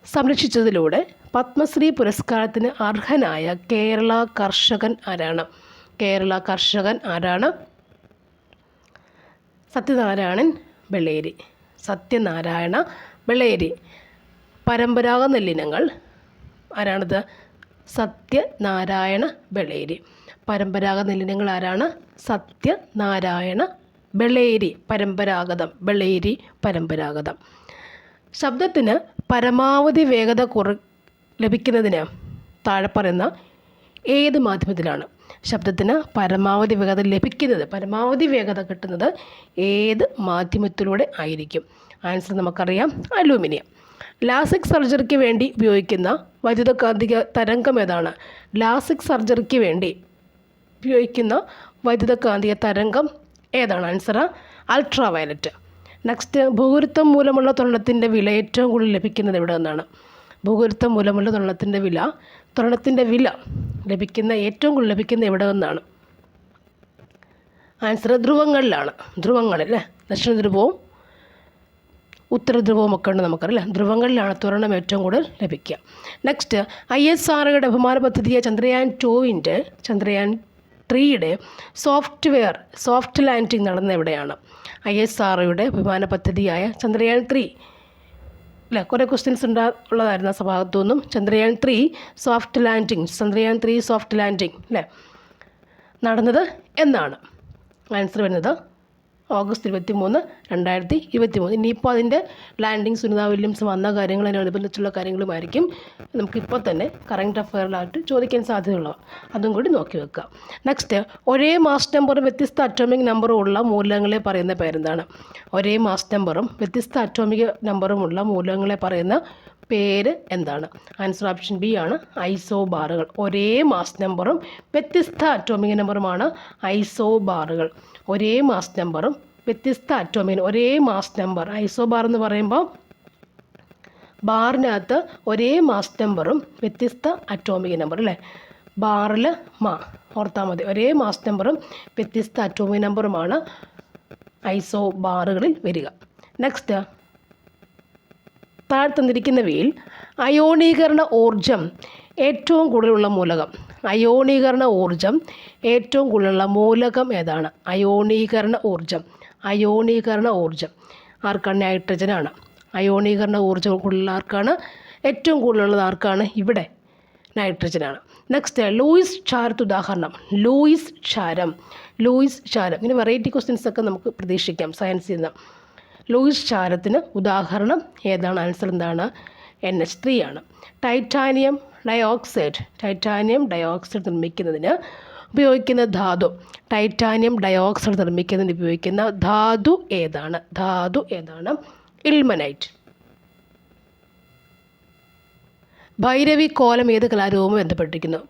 സംരക്ഷിച്ചതിലൂടെ പത്മശ്രീ പുരസ്കാരത്തിന് അർഹനായ കേരള കർഷകൻ ആരാണ്? കേരള കർഷകൻ ആരാണ്? സത്യനാരായണൻ വെള്ളേരി. സത്യനാരായണ വെള്ളേരി. പരമ്പരാഗത നെല്ലിനങ്ങൾ ആരാണിത്? സത്യനാരായണ വെള്ളേരി. പരമ്പരാഗത നെല്ലിനങ്ങൾ ആരാണ്? സത്യനാരായണ വെള്ളേരി. പരമ്പരാഗതം, വെള്ളേരി പരമ്പരാഗതം. ശബ്ദത്തിന് പരമാവധി വേഗത ലഭിക്കുന്നതിന് താഴെ പറയുന്ന ഏത് മാധ്യമത്തിലാണ്? ശബ്ദത്തിന് പരമാവധി വേഗത ലഭിക്കുന്നത്, പരമാവധി വേഗത കിട്ടുന്നത് ഏത് മാധ്യമത്തിലൂടെ ആയിരിക്കും? ആൻസർ നമുക്കറിയാം, അലൂമിനിയം. ലാസിക് സർജറിക്ക് വേണ്ടി ഉപയോഗിക്കുന്ന വൈദ്യുതകാന്തിക തരംഗം ഏതാണ്? ലാസിക് സർജറിക്ക് വേണ്ടി ഉപയോഗിക്കുന്ന വൈദ്യുതകാന്തിക തരംഗം ഏതാണ്? Answer ultra violet. നെക്സ്റ്റ്, ഭൂഗുരുത്വം മൂലമുള്ള ത്വരണത്തിൻ്റെ വില ഏറ്റവും കൂടുതൽ ലഭിക്കുന്നത് എവിടെ നിന്നാണ്? ഭൂഗുരുത്വം മൂലമുള്ള ത്വരണത്തിൻ്റെ വില ലഭിക്കുന്ന ഏറ്റവും കൂടുതൽ ലഭിക്കുന്ന എവിടെ നിന്നാണ്? ആൻസർ ധ്രുവങ്ങളിലാണ്. ധ്രുവങ്ങളല്ലേ, ദക്ഷിണ ധ്രുവവും ഉത്തര ധ്രുവവും ഒക്കെ ഉണ്ട് നമുക്കറിയില്ല. ധ്രുവങ്ങളിലാണ് ത്വരണം ഏറ്റവും കൂടുതൽ ലഭിക്കുക. നെക്സ്റ്റ്, ISROയുടെ ബഹുമാന പദ്ധതിയായ ചന്ദ്രയാൻ 3യുടെ സോഫ്റ്റ് ലാൻഡിംഗ് നടന്ന എവിടെയാണ്? ISROയുടെ വിമാന പദ്ധതിയായ ചന്ദ്രയാൻ 3 അല്ലേ, കുറേ ക്വസ്റ്റ്യൻസ് ഉള്ളതായിരുന്നു ആ ഭാഗത്തു നിന്നും. ചന്ദ്രയാൻ 3 സോഫ്റ്റ് ലാൻഡിംഗ് അല്ലേ നടന്നത് എന്നാണ്? ആൻസർ വരുന്നത് ഓഗസ്റ്റ് 23, 2023. ഇനിയിപ്പോൾ അതിൻ്റെ ലാൻഡിങ് സുനിത വില്യംസ് വന്ന കാര്യങ്ങൾ അതിനനുബന്ധിച്ചുള്ള കാര്യങ്ങളുമായിരിക്കും നമുക്കിപ്പോൾ തന്നെ കറണ്ട് അഫെയറിലായിട്ട് ചോദിക്കാൻ സാധ്യതയുള്ളവ. അതും കൂടി നോക്കി വെക്കുക. നെക്സ്റ്റ്, ഒരേ മാസ് നമ്പറും വ്യത്യസ്ത അറ്റോമിക് നമ്പറും ഉള്ള മൂലകങ്ങളെ പറയുന്ന പേരെന്താണ്? ഒരേ മാസ് നമ്പറും വ്യത്യസ്ത അറ്റോമിക് നമ്പറുമുള്ള മൂലകങ്ങളെ പറയുന്ന പേര് എന്താണ്? ആൻസർ ഓപ്ഷൻ ബി ആണ്, ഐസോബാറുകൾ. ഒരേ മാസ് നമ്പറും വ്യത്യസ്ത അറ്റോമിക് നമ്പറുമാണ് ഐസോബാറുകൾ. ഒരേ മാസ് നമ്പറും വ്യത്യസ്ത അറ്റോമിക്, ഒരേ മാസ് നമ്പർ. ഐസോബാർ എന്ന് പറയുമ്പോൾ ബാറിനകത്ത് ഒരേ മാസ് നമ്പറും വ്യത്യസ്ത അറ്റോമിക് നമ്പർ അല്ലേ, ബാറിൽ ഓർത്താൽ മതി. ഒരേ മാസ് നമ്പറും വ്യത്യസ്ത അറ്റോമിക് നമ്പറുമാണ് ഐസോബാറുകളിൽ വരിക. നെക്സ്റ്റ്, താഴെ തന്നിരിക്കുന്നവയിൽ അയോണീകരണ ഊർജം ഏറ്റവും കൂടുതലുള്ള മൂലകം. അയോണീകരണ ഊർജം ഏറ്റവും കൂടുതലുള്ള മൂലകം ഏതാണ്? അയോണീകരണ ഊർജം ആർക്കാണ്? നൈട്രജനാണ്. അയോണീകരണ ഊർജ്ജം കൂടുതലുള്ള ആർക്കാണ്? ഏറ്റവും കൂടുതലുള്ളത് ആർക്കാണ്? ഇവിടെ നൈട്രജനാണ്. നെക്സ്റ്റ്, ലൂയിസ് ക്ഷാരത്ത് ഉദാഹരണം. ലൂയിസ് ക്ഷാരം. ഇങ്ങനെ വെറൈറ്റി ക്വസ്റ്റ്യൻസ് ഒക്കെ നമുക്ക് പ്രതീക്ഷിക്കാം സയൻസിൽ നിന്ന്. ലൂയിസ് ക്ഷാരത്തിന് ഉദാഹരണം ഏതാണ്? ആൻസർ എന്താണ്? NH3 ആണ്. ടൈറ്റാനിയം ഡയോക്സൈഡ് നിർമ്മിക്കുന്നതിന് ഉപയോഗിക്കുന്ന ധാതു. ടൈറ്റാനിയം ഡയോക്സൈഡ് നിർമ്മിക്കുന്നതിന് ഉപയോഗിക്കുന്ന ധാതു ഏതാണ്? ഇൽമനൈറ്റ്. ഭൈരവിക്കോലം ഏത് കലാരൂപവുമായി ബന്ധപ്പെട്ടിരിക്കുന്നു?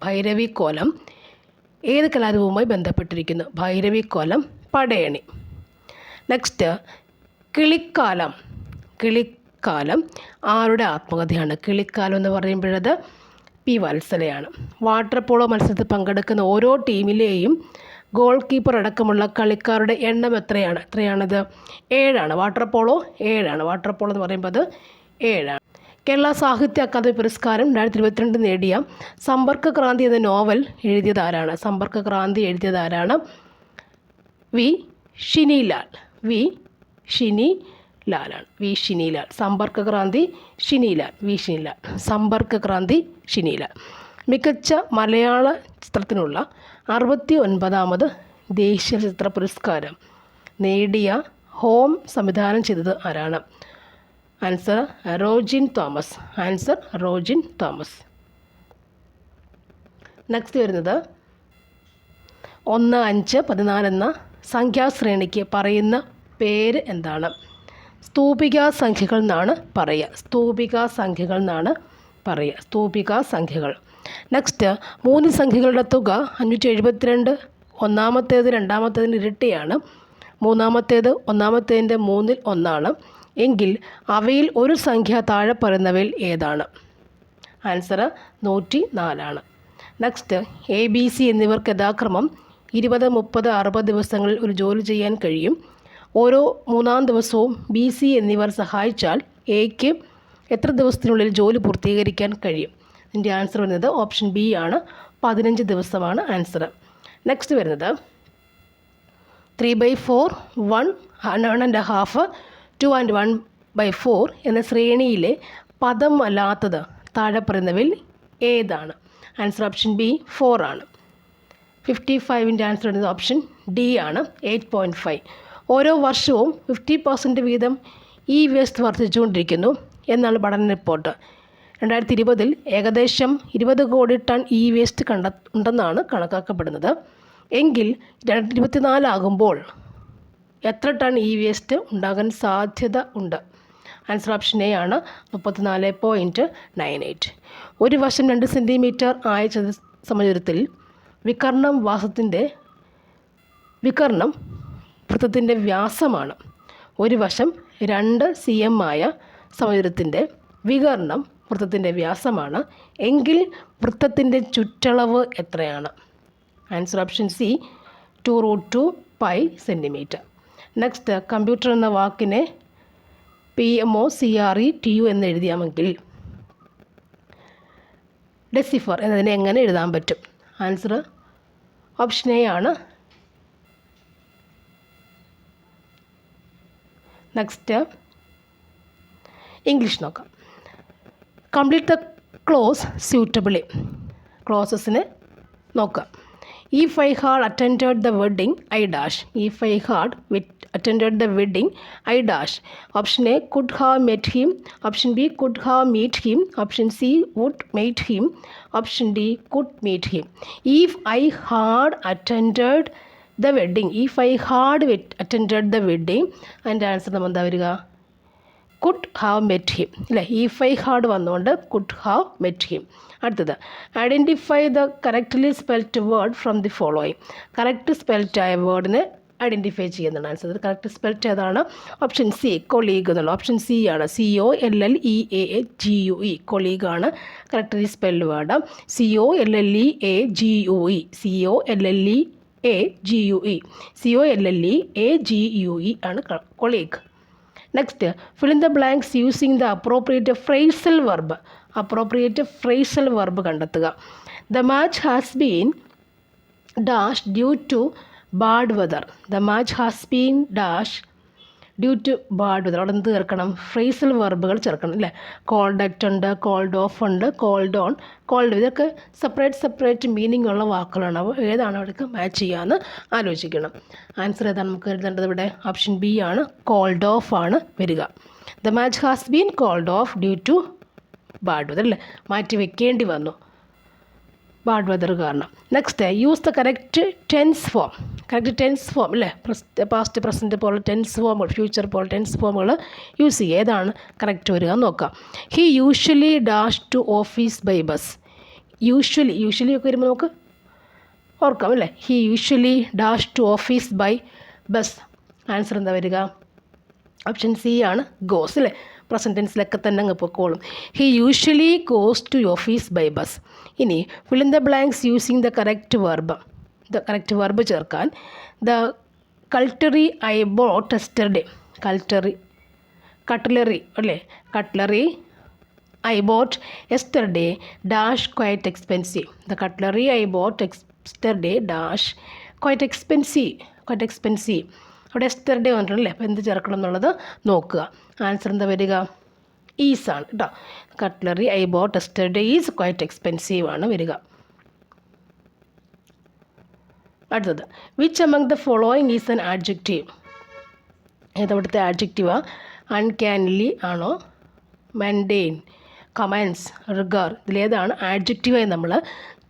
ഭൈരവിക്കോലം പടയണി. നെക്സ്റ്റ്, കിളിക്കാലം ആരുടെ ആത്മകഥയാണ്? കിളിക്കാലം എന്ന് പറയുമ്പോഴത് P. വത്സലയാണ്. വാട്ടർ പോളോ മത്സരത്തിൽ പങ്കെടുക്കുന്ന ഓരോ ടീമിലെയും ഗോൾ കീപ്പർ അടക്കമുള്ള കളിക്കാരുടെ എണ്ണം എത്രയാണത്? 7 വാട്ടർ പോളോ എന്ന് പറയുമ്പോൾ അത് 7. കേരള സാഹിത്യ അക്കാദമി പുരസ്കാരം 2022 നേടിയ സമ്പർക്കക്രാന്തി എന്ന നോവൽ എഴുതിയതാരാണ്? വി. ഷിനിലാൽ. സമ്പർക്കക്രാന്തി ഷിനിലാൽ. മികച്ച മലയാള ചിത്രത്തിനുള്ള 69ാമത് ദേശീയ ചലച്ചിത്ര പുരസ്കാരം നേടിയ ഹോം സംവിധാനം ചെയ്തത് ആരാണ്? Answer Rojin Thomas. Answer Rojin Thomas. Next വരുന്നത് 1, 5, 14 എന്ന സംഖ്യാശ്രേണിക്ക് പറയുന്ന പേര് എന്താണ്? സ്തൂപികാ സംഖ്യകൾ എന്നാണ് പറയുക. സ്തൂപികാ സംഖ്യകൾ എന്നാണ് പറയുക. സ്തൂപികാ സംഖ്യകൾ. നെക്സ്റ്റ് 3 സംഖ്യകളുടെ തുക 572. ഒന്നാമത്തേത് രണ്ടാമത്തേതിന് ഇരട്ടിയാണ്. മൂന്നാമത്തേത് ഒന്നാമത്തേതിൻ്റെ 3ൽ 1 എങ്കിൽ അവയിൽ ഒരു സംഖ്യ താഴെ പറയുന്നവയിൽ ഏതാണ്? ആൻസർ 104. നെക്സ്റ്റ് ABC എന്നിവർക്ക് യഥാക്രമം 20, 30, 60 ദിവസങ്ങളിൽ ഒരു ജോലി ചെയ്യാൻ കഴിയും. ഓരോ 3-ാം ദിവസവും BC എന്നിവർ സഹായിച്ചാൽ Aക്ക് എത്ര ദിവസത്തിനുള്ളിൽ ജോലി പൂർത്തീകരിക്കാൻ കഴിയും? ഇതിൻ്റെ ആൻസർ വരുന്നത് ഓപ്ഷൻ B ആണ്. 15 ദിവസമാണ് ആൻസർ. നെക്സ്റ്റ് വരുന്നത് 3/4, 1, 1.5, 2 and 1/4 എന്ന ശ്രേണിയിലെ പദം അല്ലാത്തത് താഴെ പറയുന്നവയിൽ ഏതാണ്? ആൻസർ ഓപ്ഷൻ B 4 ആണ്. 55ൻ്റെ ആൻസർ വരുന്നത് ഓപ്ഷൻ D ആണ്. 8.5. ഓരോ വർഷവും 50% വീതം വേസ്റ്റ് വർദ്ധിച്ചുകൊണ്ടിരിക്കുന്നു എന്നാണ് പഠന റിപ്പോർട്ട്. 2020 ഏകദേശം 20 കോടി ടൺ വേസ്റ്റ് ഉണ്ടെന്നാണ് കണക്കാക്കപ്പെടുന്നത്. എങ്കിൽ 2024 ആകുമ്പോൾ എത്ര ടൺ വേസ്റ്റ് ഉണ്ടാകാൻ സാധ്യത ഉണ്ട്? ആൻസർ ഓപ്ഷൻ A ആണ്. 34.98. ഒരു വശം 2 സെൻറ്റിമീറ്റർ ആയ സമചതുരത്തിൽ വികർണം വൃത്തത്തിൻ്റെ വ്യാസമാണ്. ഒരു വശം 2 cm ആയ സമചതുരത്തിൻ്റെ വികർണം വൃത്തത്തിൻ്റെ വ്യാസമാണ് എങ്കിൽ വൃത്തത്തിൻ്റെ ചുറ്റളവ് എത്രയാണ്? Answer option C 2√2 π centimetre. Next computer എന്ന വാക്കിനെ PMOCRETU എന്ന് എഴുതിയാമെങ്കിൽ ഡെസിഫർ എന്നതിനെ എങ്ങനെ എഴുതാൻ പറ്റും? ആൻസർ ഓപ്ഷൻ A ആണ്. നെക്സ്റ്റ് ഇംഗ്ലീഷ് നോക്കാം. Complete the clause suitably. ക്ലോസസിനെ നോക്കാം. If I had attended the wedding, I dash. If I had attended the wedding, I dash. Option A could have met him. Option B could have met him. Option C would meet him. Option D could meet him. If I had attended the wedding. If I had attended the wedding, അതിൻ്റെ answer നമ്മൾ എന്താ വരിക? Could have met him അല്ലേ? If I had വന്നുകൊണ്ട് could have met him. അടുത്തത് identify the correctly spelt word from the following. Correct spelt ആയ വേർഡിനെ identify ചെയ്യുന്നതാണ് ആൻസർ. കറക്റ്റ് സ്പെൽറ്റ് ഏതാണ്? ഓപ്ഷൻ C കൊളീഗ് എന്നുള്ള ഓപ്ഷൻ C ആണ്. COLLEAGUE കൊളീഗാണ് correctly spelt word. COLLEAGUE COLLEAGUE ആണ് colleague. Next fill in the blanks using the appropriate phrasal verb. appropriate phrasal verb കണ്ടെത്തുക. The match has been dash due to bad weather. The match has been dash due to bad weather. അവിടെ എന്ത് ചേർക്കണം? Phrasal വെർബുകൾ ചേർക്കണം അല്ലേ? Called at ഉണ്ട്, called off ഉണ്ട്, called on, called. ഇതൊക്കെ സെപ്പറേറ്റ് മീനിങ് ഉള്ള വാക്കുകളാണ്. അപ്പോൾ ഏതാണ് അവിടേക്ക് മാച്ച് ചെയ്യാമെന്ന് ആലോചിക്കണം. ആൻസർ ഏതാണ് നമുക്ക് എഴുതേണ്ടത് ഇവിടെ? ഓപ്ഷൻ B ആണ്. കോൾഡ് ഓഫ് ആണ് വരിക. The match has been called off due to bad weather അല്ലേ? മാറ്റി വെക്കേണ്ടി വന്നു ബാഡ് വെതർ കാരണം. Next use the correct tense form. Correct tense form അല്ലേ? പാസ്റ്റ് പ്രസൻറ്റ് പോലെ ടെൻസ് ഫോമുകൾ, ഫ്യൂച്ചർ പോലെ ടെൻസ് ഫോമുകൾ യൂസ് ചെയ്യുക. ഏതാണ് കറക്റ്റ് വരിക എന്ന് നോക്കാം. He usually dash to office by bus. Usually ഒക്കെ വരുമ്പോൾ നമുക്ക് ഓർക്കാം അല്ലേ? He usually dash to office by bus. Answer എന്താ വരിക? ഓപ്ഷൻ C ആണ്. ഗോസ് അല്ലേ? പ്രസൻറ്റ് ടെൻസിലൊക്കെ തന്നെ അങ്ങ് പൊക്കോളും. He usually goes to office by bus. ഇനി fill in the blanks using the correct verb. The correct verb ചേർക്കാൻ. The cutlery I bought yesterday. Cutlery അല്ലേ? Cutlery I bought yesterday dash quite expensive. The cutlery I bought yesterday dash quite expensive. അവിടെ yesterday വന്നിട്ടുണ്ടല്ലേ? അപ്പോൾ എന്ത് ചേർക്കണം എന്നുള്ളത് നോക്കുക. Answer എന്താ വരിക? ഈസ് ആണ് കേട്ടോ. Cutlery I bought yesterday is quite expensive ആണ് വരിക. അടുത്തത് which among the following is an adjective. ഏതവിടുത്തെ ആഡ്ജക്റ്റീവാ? അൺകാനിലി ആണോ, മെൻഡെയിൻ, കമൻസ്, റിഗർ, ഇതിലേതാണ് ആഡ്ജക്റ്റീവായി നമ്മൾ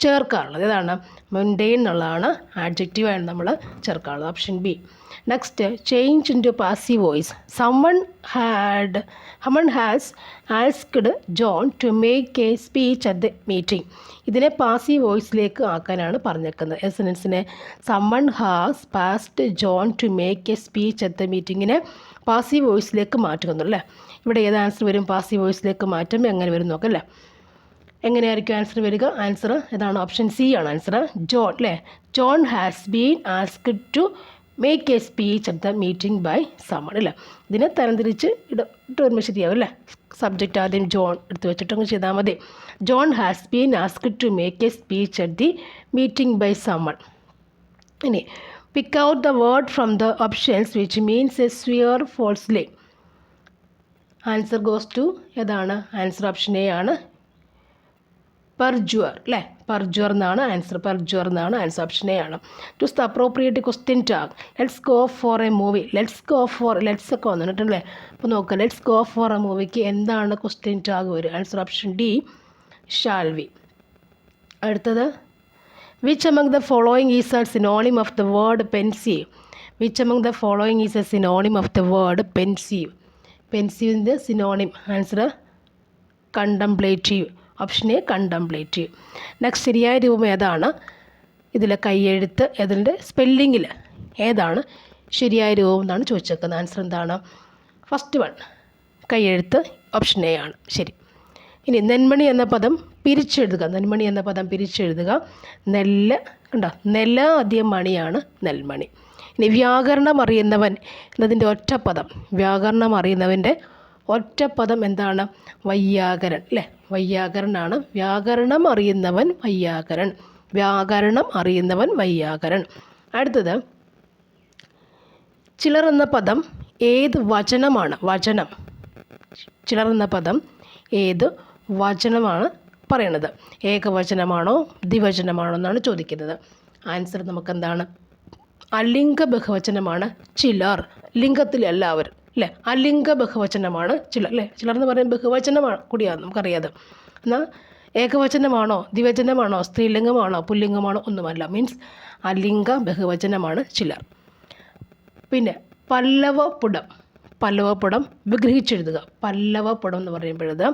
ചേർക്കാറുള്ളത്? ഏതാണ്? മെൻഡെയിൻ എന്നുള്ളതാണ് ആഡ്ജക്റ്റീവായി നമ്മൾ ചേർക്കാറുള്ളത്. Option B. Next change into passive voice. Someone has asked John to make a speech at the meeting. ഇതിനെ പാസീവ് വോയിസിലേക്ക് ആക്കാനാണ് പറഞ്ഞേക്കുന്നത്. സെൻറ്റൻസിനെ someone has passed John to make a speech at the മീറ്റിങ്ങിനെ പാസീവ് വോയിസിലേക്ക് മാറ്റുന്നു അല്ലേ. ഇവിടെ ഏത് ആൻസർ വരും? പാസീവ് വോയിസിലേക്ക് മാറ്റുമ്പോൾ എങ്ങനെ വരും നോക്കാം അല്ലേ. എങ്ങനെയായിരിക്കും ആൻസർ വരിക? ആൻസർ ഏതാണ്? ഓപ്ഷൻ സി ആണ് ആൻസർ. ജോൺ അല്ലേ. John has been asked to make a speech at the meeting by summon അല്ലേ. ഇതിനെ തരംതിരിച്ച് ഇട്ട് വരുമ്പോൾ ശരിയാവും അല്ലേ. സബ്ജക്റ്റ് ആദ്യം ജോൺ എടുത്ത് വെച്ചിട്ടങ്ങ് ചെയ്താൽ മതി. John has been asked to make a speech at the meeting by someone. ഇനി pick out the word from the options which means a swear falsely. Answer goes to ഏതാണ്? ആൻസർ ഓപ്ഷൻ എ ആണ്, perjure അല്ലേ. Perjure എന്നാണ് answer. Perjure എന്നാണ് answer. Option A ആണ്. Choose the appropriate question tag. Let's go for a movie. Let's ഒക്കെ വന്നിട്ടുണ്ടല്ലേ. അപ്പോൾ നോക്കുക, ലെറ്റ്സ് ഗോ ഫോർ എ മൂവിക്ക് എന്താണ് ക്വസ്റ്റ്യൻ ടാഗ് വരിക? Answer option D, shall we. അടുത്തത് which among the following is a synonym of the word pensive. Which among the following is a synonym of the word pensive. പെൻസീവിൻ്റെ synonym answer contemplative. Option A contemplative. Next ശരിയായ രൂപം ഏതാണ്? ഇതിലെ കൈയെഴുത്ത് ഇതിൻ്റെ സ്പെല്ലിങ്ങിൽ ഏതാണ് ശരിയായ രൂപം എന്നാണ് ചോദിച്ചേക്കുന്നത്. ആൻസർ എന്താണ്? ഫസ്റ്റ് വൺ കൈയെഴുത്ത് ഓപ്ഷൻ എ ആണ് ശരി. ഇനി നെന്മണി എന്ന പദം പിരിച്ചെഴുതുക. നെന്മണി എന്ന പദം പിരിച്ചെഴുതുക. നെല്ല് കണ്ടോ, നെല ആദ്യം മണിയാണ് നെൽമണി. ഇനി വ്യാകരണം അറിയുന്നവൻ എന്നതിൻ്റെ ഒറ്റപ്പദം, വ്യാകരണം അറിയുന്നവൻ്റെ ഒറ്റപ്പദം എന്താണ്? വൈയാകരൻ അല്ലേ. വൈയാകരനാണ്. വ്യാകരണം അറിയുന്നവൻ വൈയാകരൻ. വ്യാകരണം അറിയുന്നവൻ വൈയാകരൻ. അടുത്തത് ചിലർ എന്ന പദം ഏത് വചനമാണ്? വചനം. ചിലർ എന്ന പദം ഏത് വചനമാണ് പറയണത്? ഏകവചനമാണോ ദ്വിവചനമാണോ എന്നാണ് ചോദിക്കുന്നത്. ആൻസർ നമുക്കെന്താണ്? അലിംഗ ബഹുവചനമാണ് ചിലർ. ലിംഗത്തിൽ എല്ലാവരും അല്ലേ. അലിംഗ ബഹുവചനമാണ് ചിലർ അല്ലേ. ചിലർ എന്ന് പറയുമ്പോൾ ബഹുവചനമാണ് കൂടിയാണ് നമുക്കറിയാതെ. എന്നാൽ ഏകവചനമാണോ ദ്വിവചനമാണോ സ്ത്രീലിംഗമാണോ പുല്ലിംഗമാണോ ഒന്നുമല്ല. മീൻസ് അലിംഗ ബഹുവചനമാണ് ചിലർ. പിന്നെ പല്ലവപുടം. പല്ലവപുടം വിഗ്രഹിച്ചെഴുതുക. പല്ലവപുടം എന്ന് പറയുമ്പോഴത്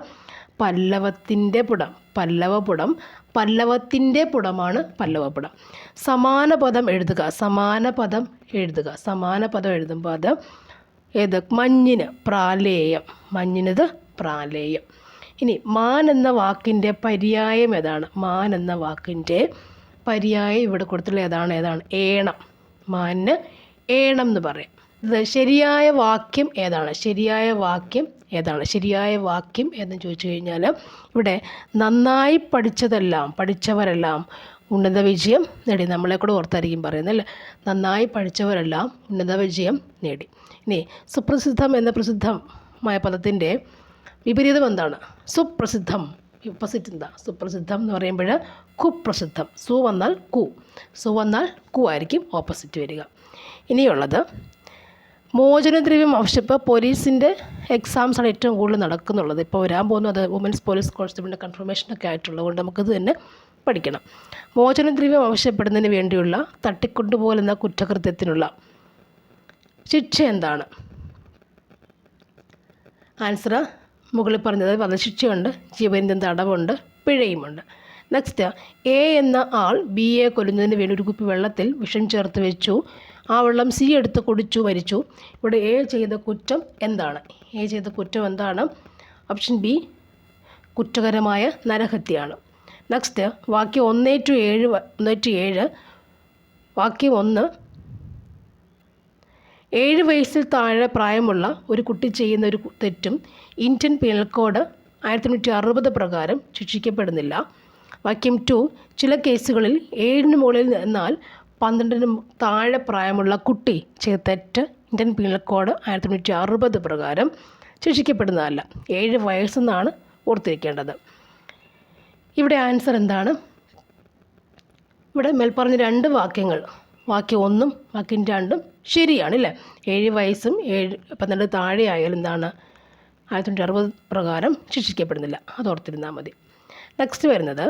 പല്ലവത്തിൻ്റെ പുടം. പല്ലവപുടം പല്ലവത്തിൻ്റെ പുടമാണ് പല്ലവപുടം. സമാന പദം എഴുതുക. സമാന പദം എഴുതുക. സമാന പദം എഴുതുമ്പോൾ അത് ഏത്? മഞ്ഞിന് പ്രാലേയം. മഞ്ഞിനത് പ്രാലേയം. ഇനി മാൻ എന്ന വാക്കിൻ്റെ പര്യായം ഏതാണ്? മാൻ എന്ന വാക്കിൻ്റെ പര്യായം ഇവിടെ കൊടുത്തുള്ള ഏതാണ്? ഏണം. മാനിന് ഏണം എന്ന് പറയും. ഇത് ശരിയായ വാക്യം ഏതാണ്? ശരിയായ വാക്യം ഏതാണ്? ശരിയായ വാക്യം എന്ന് ചോദിച്ചു കഴിഞ്ഞാൽ ഇവിടെ നന്നായി പഠിച്ചവരെല്ലാം ഉന്നത വിജയം നേടി. നമ്മളെ കൂടെ ഓർത്തായിരിക്കും പറയുന്നത് അല്ലേ. നന്നായി പഠിച്ചവരെല്ലാം ഉന്നത വിജയം നേടി. ഇനി സുപ്രസിദ്ധം എന്ന പ്രസിദ്ധമായ പദത്തിൻ്റെ വിപരീതം എന്താണ്? സുപ്രസിദ്ധം. ഓപ്പോസിറ്റ് എന്താ? സുപ്രസിദ്ധം എന്ന് പറയുമ്പോൾ കുപ്രസിദ്ധം. സു വന്നാൽ കു. സു വന്നാൽ കു ആയിരിക്കും ഓപ്പോസിറ്റ് വരിക. ഇനിയുള്ളത് മോചനദ്രവ്യം ആവശ്യപ്പോൾ പോലീസിൻ്റെ എക്സാംസാണ് ഏറ്റവും കൂടുതൽ നടക്കുന്നുള്ളത്. ഇപ്പോൾ വരാൻ പോകുന്നത് വുമൻസ് പോലീസ് കോൺസ്റ്റബിളിൻ്റെ കൺഫർമേഷനൊക്കെ ആയിട്ടുള്ളത് കൊണ്ട് നമുക്കത് തന്നെ പഠിക്കണം. മോചനദ്രവ്യം ആവശ്യപ്പെടുന്നതിന് വേണ്ടിയുള്ള തട്ടിക്കൊണ്ടുപോലെന്ന കുറ്റകൃത്യത്തിനുള്ള ശിക്ഷ എന്താണ്? ആൻസർ മുകളിൽ പറഞ്ഞത് വധശിക്ഷയുണ്ട്, ജീവപര്യന്തം തടവുണ്ട്, പിഴയുമുണ്ട്. നെക്സ്റ്റ് എ എന്ന ആൾ ബി എ കൊല്ലുന്നതിന് വേണ്ടി ഒരു കുപ്പി വെള്ളത്തിൽ വിഷം ചേർത്ത് വെച്ചു. ആ വെള്ളം സി എടുത്ത് കുടിച്ചു മരിച്ചു. ഇവിടെ എ ചെയ്ത കുറ്റം എന്താണ്? എ ചെയ്ത കുറ്റം എന്താണ്? ഓപ്ഷൻ ബി കുറ്റകരമായ നരഹത്യയാണ്. നെക്സ്റ്റ് വാക്യം 1-7. വാക്യം 1 7 വയസ്സിൽ താഴെ പ്രായമുള്ള ഒരു കുട്ടി ചെയ്യുന്ന ഒരു തെറ്റും ഇന്ത്യൻ പീനൽ കോഡ് 1960 പ്രകാരം ശിക്ഷിക്കപ്പെടുന്നില്ല. വാക്യം 2 ചില കേസുകളിൽ 7 മുകളിൽ എന്നാൽ 12 താഴെ പ്രായമുള്ള കുട്ടി ചെയ്ത തെറ്റ് ഇന്ത്യൻ പീനൽ കോഡ് 1960 പ്രകാരം ശിക്ഷിക്കപ്പെടുന്നതല്ല. 7 വയസ്സെന്നാണ് ഓർത്തിരിക്കേണ്ടത്. ഇവിടെ ആൻസർ എന്താണ്? ഇവിടെ മേൽപ്പറഞ്ഞ 2 വാക്യങ്ങൾ, വാക്യം 1ഉം വാക്യം 2ഉം ശരിയാണ് അല്ലേ. 7 വയസ്സും 12 താഴെ ആയാലും എന്താണ് 1960 പ്രകാരം ശിക്ഷിക്കപ്പെടുന്നില്ല. അത് ഓർത്തിരുന്നാൽ മതി. നെക്സ്റ്റ് വരുന്നത്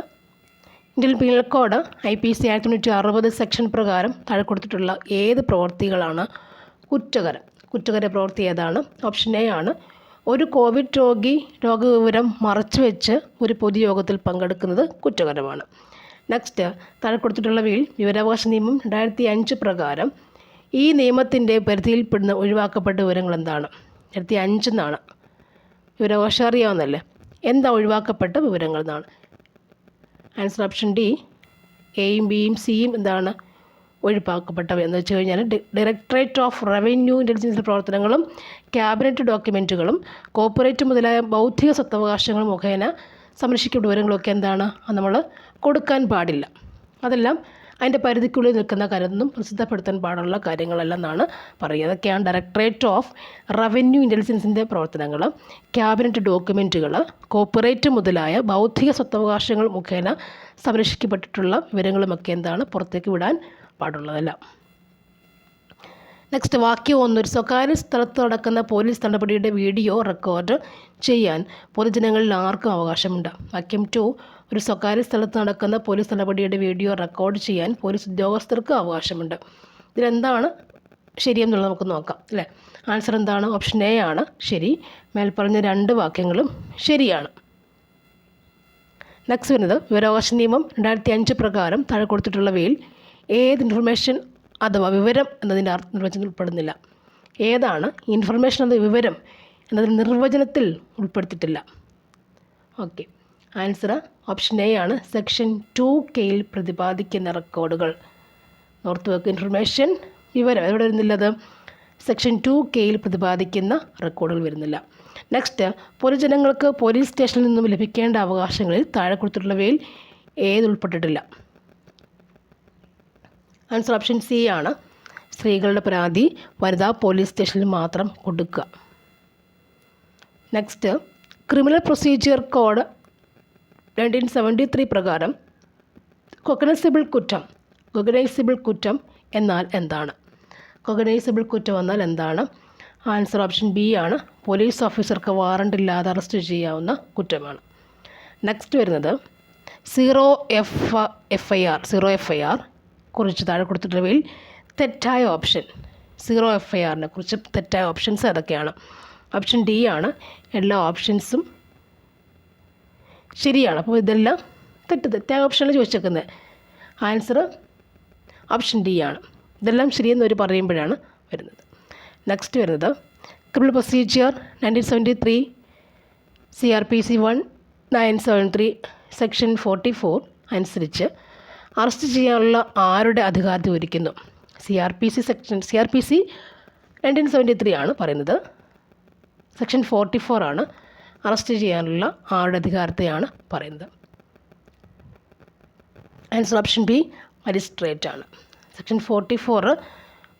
Indian penal code IPC 1960 section പ്രകാരം താഴെ കൊടുത്തിട്ടുള്ള ഏത് പ്രവൃത്തികളാണ് കുറ്റകര പ്രവൃത്തി ഏതാണ്? ഓപ്ഷൻ എ ആണ് ഒരു കോവിഡ് രോഗി രോഗവിവരം മറച്ചുവെച്ച് ഒരു പൊതുയോഗത്തിൽ പങ്കെടുക്കുന്നത് കുറ്റകരമാണ്. നെക്സ്റ്റ് താഴെ കൊടുത്തിട്ടുള്ളവയിൽ വിവരാവകാശ നിയമം 2005 പ്രകാരം ഈ നിയമത്തിൻ്റെ പരിധിയിൽപ്പെടുന്ന ഒഴിവാക്കപ്പെട്ട വിവരങ്ങൾ എന്താണ്? 2005 എന്നാണ്. വിവരാവകാശം അറിയാവുന്നല്ലേ. എന്താ ഒഴിവാക്കപ്പെട്ട വിവരങ്ങൾ എന്നാണ്? Answer option D. എയും ബിയും സിയും എന്താണ് ഒഴിവാക്കപ്പെട്ടവ എന്ന് വെച്ച് കഴിഞ്ഞാൽ ഡയറക്ടറേറ്റ് ഓഫ് റവന്യൂ ഇൻ്റലിജൻസ് പ്രവർത്തനങ്ങളും ക്യാബിനറ്റ് ഡോക്യുമെൻറ്റുകളും കോർപ്പറേറ്റ് മുതലായ ബൗദ്ധിക സ്വത്തവകാശങ്ങൾ മുഖേന സംരക്ഷിക്കേണ്ട വിവരങ്ങളൊക്കെ എന്താണ് നമ്മൾ കൊടുക്കാൻ പാടില്ല. അതെല്ലാം അതിൻ്റെ പരിധിക്കുള്ളിൽ നിൽക്കുന്ന കാര്യമൊന്നും പ്രസിദ്ധപ്പെടുത്താൻ പാടുള്ള കാര്യങ്ങളെല്ലാം എന്നാണ് പറയുക. അതൊക്കെയാണ് ഡയറക്ടറേറ്റ് ഓഫ് റവന്യൂ ഇൻ്റലിജൻസിൻ്റെ പ്രവർത്തനങ്ങൾ, ക്യാബിനറ്റ് ഡോക്യുമെൻറ്റുകൾ, കോർപ്പറേറ്റ് മുതലായ ബൗദ്ധിക സ്വത്തവകാശങ്ങൾ മുഖേന സംരക്ഷിക്കപ്പെട്ടിട്ടുള്ള വിവരങ്ങളുമൊക്കെ എന്താണ് പുറത്തേക്ക് വിടാൻ പാടുള്ളതല്ല. നെക്സ്റ്റ് വാക്യം 1. ഒരു സ്വകാര്യ സ്ഥലത്ത് നടക്കുന്ന പോലീസ് നടപടിയുടെ വീഡിയോ റെക്കോർഡ് ചെയ്യാൻ പൊതുജനങ്ങളിൽ ആർക്കും അവകാശമുണ്ട്? വാക്യം 2. ഒരു സ്വകാര്യ സ്ഥലത്ത് നടക്കുന്ന പോലീസ് നടപടിയുടെ വീഡിയോ റെക്കോർഡ് ചെയ്യാൻ പോലീസ് ഉദ്യോഗസ്ഥർക്ക് അവകാശമുണ്ട്. ഇതിലെന്താണ് ശരിയെന്നുള്ളത് നമുക്ക് നോക്കാം അല്ലേ. ആൻസർ എന്താണ്? ഓപ്ഷൻ എ ആണ് ശരി. മേൽപ്പറഞ്ഞ 2 വാക്യങ്ങളും ശരിയാണ്. നെക്സ്റ്റ് വരുന്നത് വിവരാവകാശ നിയമം 2005 പ്രകാരം താഴെ കൊടുത്തിട്ടുള്ളവയിൽ ഏത് ഇൻഫർമേഷൻ അഥവാ വിവരം എന്നതിൻ്റെ നിർവചനത്തിൽ ഉൾപ്പെടുന്നില്ല? ഏതാണ് ഇൻഫർമേഷൻ എന്ന വിവരം എന്നതിൻ്റെ നിർവചനത്തിൽ ഉൾപ്പെടുത്തിയിട്ടില്ല? ഓക്കെ, ആൻസർ ഓപ്ഷൻ എ ആണ്. സെക്ഷൻ 2Kയിൽ പ്രതിപാദിക്കുന്ന റെക്കോർഡുകൾ. ഓർത്ത് വെക്കുക, ഇൻഫർമേഷൻ വിവരം എവിടെ വരുന്നില്ലത്? സെക്ഷൻ 2Kയിൽ പ്രതിപാദിക്കുന്ന റെക്കോർഡുകൾ വരുന്നില്ല. നെക്സ്റ്റ് പൊതുജനങ്ങൾക്ക് പോലീസ് സ്റ്റേഷനിൽ നിന്നും ലഭിക്കേണ്ട അവകാശങ്ങളിൽ താഴെ കൊടുത്തിട്ടുള്ളവയിൽ ഏത് ഉൾപ്പെട്ടിട്ടില്ല? ആൻസർ ഓപ്ഷൻ സി ആണ്. സ്ത്രീകളുടെ പരാതി വനിതാ പോലീസ് സ്റ്റേഷനിൽ മാത്രം കൊടുക്കുക. നെക്സ്റ്റ് ക്രിമിനൽ പ്രൊസീജിയർ കോഡ് 1973 പ്രകാരം കൊഗ്നൈസബിൾ കുറ്റം എന്നാൽ എന്താണ്? കൊഗ്നൈസബിൾ കുറ്റം എന്നാൽ എന്താണ്? ആൻസർ ഓപ്ഷൻ ബി ആണ്. പോലീസ് ഓഫീസർക്ക് വാറണ്ട് ഇല്ലാതെ അറസ്റ്റ് ചെയ്യാവുന്ന കുറ്റമാണ്. നെക്സ്റ്റ് വരുന്നത് സീറോ എഫ് ഐ ആർ കുറിച്ച് താഴെ കൊടുത്തിട്ടുള്ളവയിൽ തെറ്റായ ഓപ്ഷൻ. സീറോ FIRനെ കുറിച്ച് തെറ്റായ ഓപ്ഷൻസ് ഏതൊക്കെയാണ്? ഓപ്ഷൻ ഡി ആണ്. എല്ലാ ഓപ്ഷൻസും ശരിയാണ്. അപ്പോൾ ഇതെല്ലാം തെറ്റായ ഓപ്ഷനാണ് ചോദിച്ചേക്കുന്നത്. ആൻസർ ഓപ്ഷൻ ഡി ആണ്. ഇതെല്ലാം ശരിയെന്നവർ പറയുമ്പോഴാണ് വരുന്നത്. നെക്സ്റ്റ് വരുന്നത് ക്രിമിനൽ പ്രൊസീജിയർ 1973 CRPC 1973 സെക്ഷൻ 44 അനുസരിച്ച് അറസ്റ്റ് ചെയ്യാനുള്ള ആരുടെ അധികാരത്തെ ഒരുക്കുന്നു? CRPC 1973 ആണ് പറയുന്നത്. സെക്ഷൻ 44 ആണ് അറസ്റ്റ് ചെയ്യാനുള്ള ആരുടെ അധികാരത്തെയാണ് പറയുന്നത്. ആൻസർ ഓപ്ഷൻ ബി മജിസ്ട്രേറ്റ് ആണ്. സെക്ഷൻ 44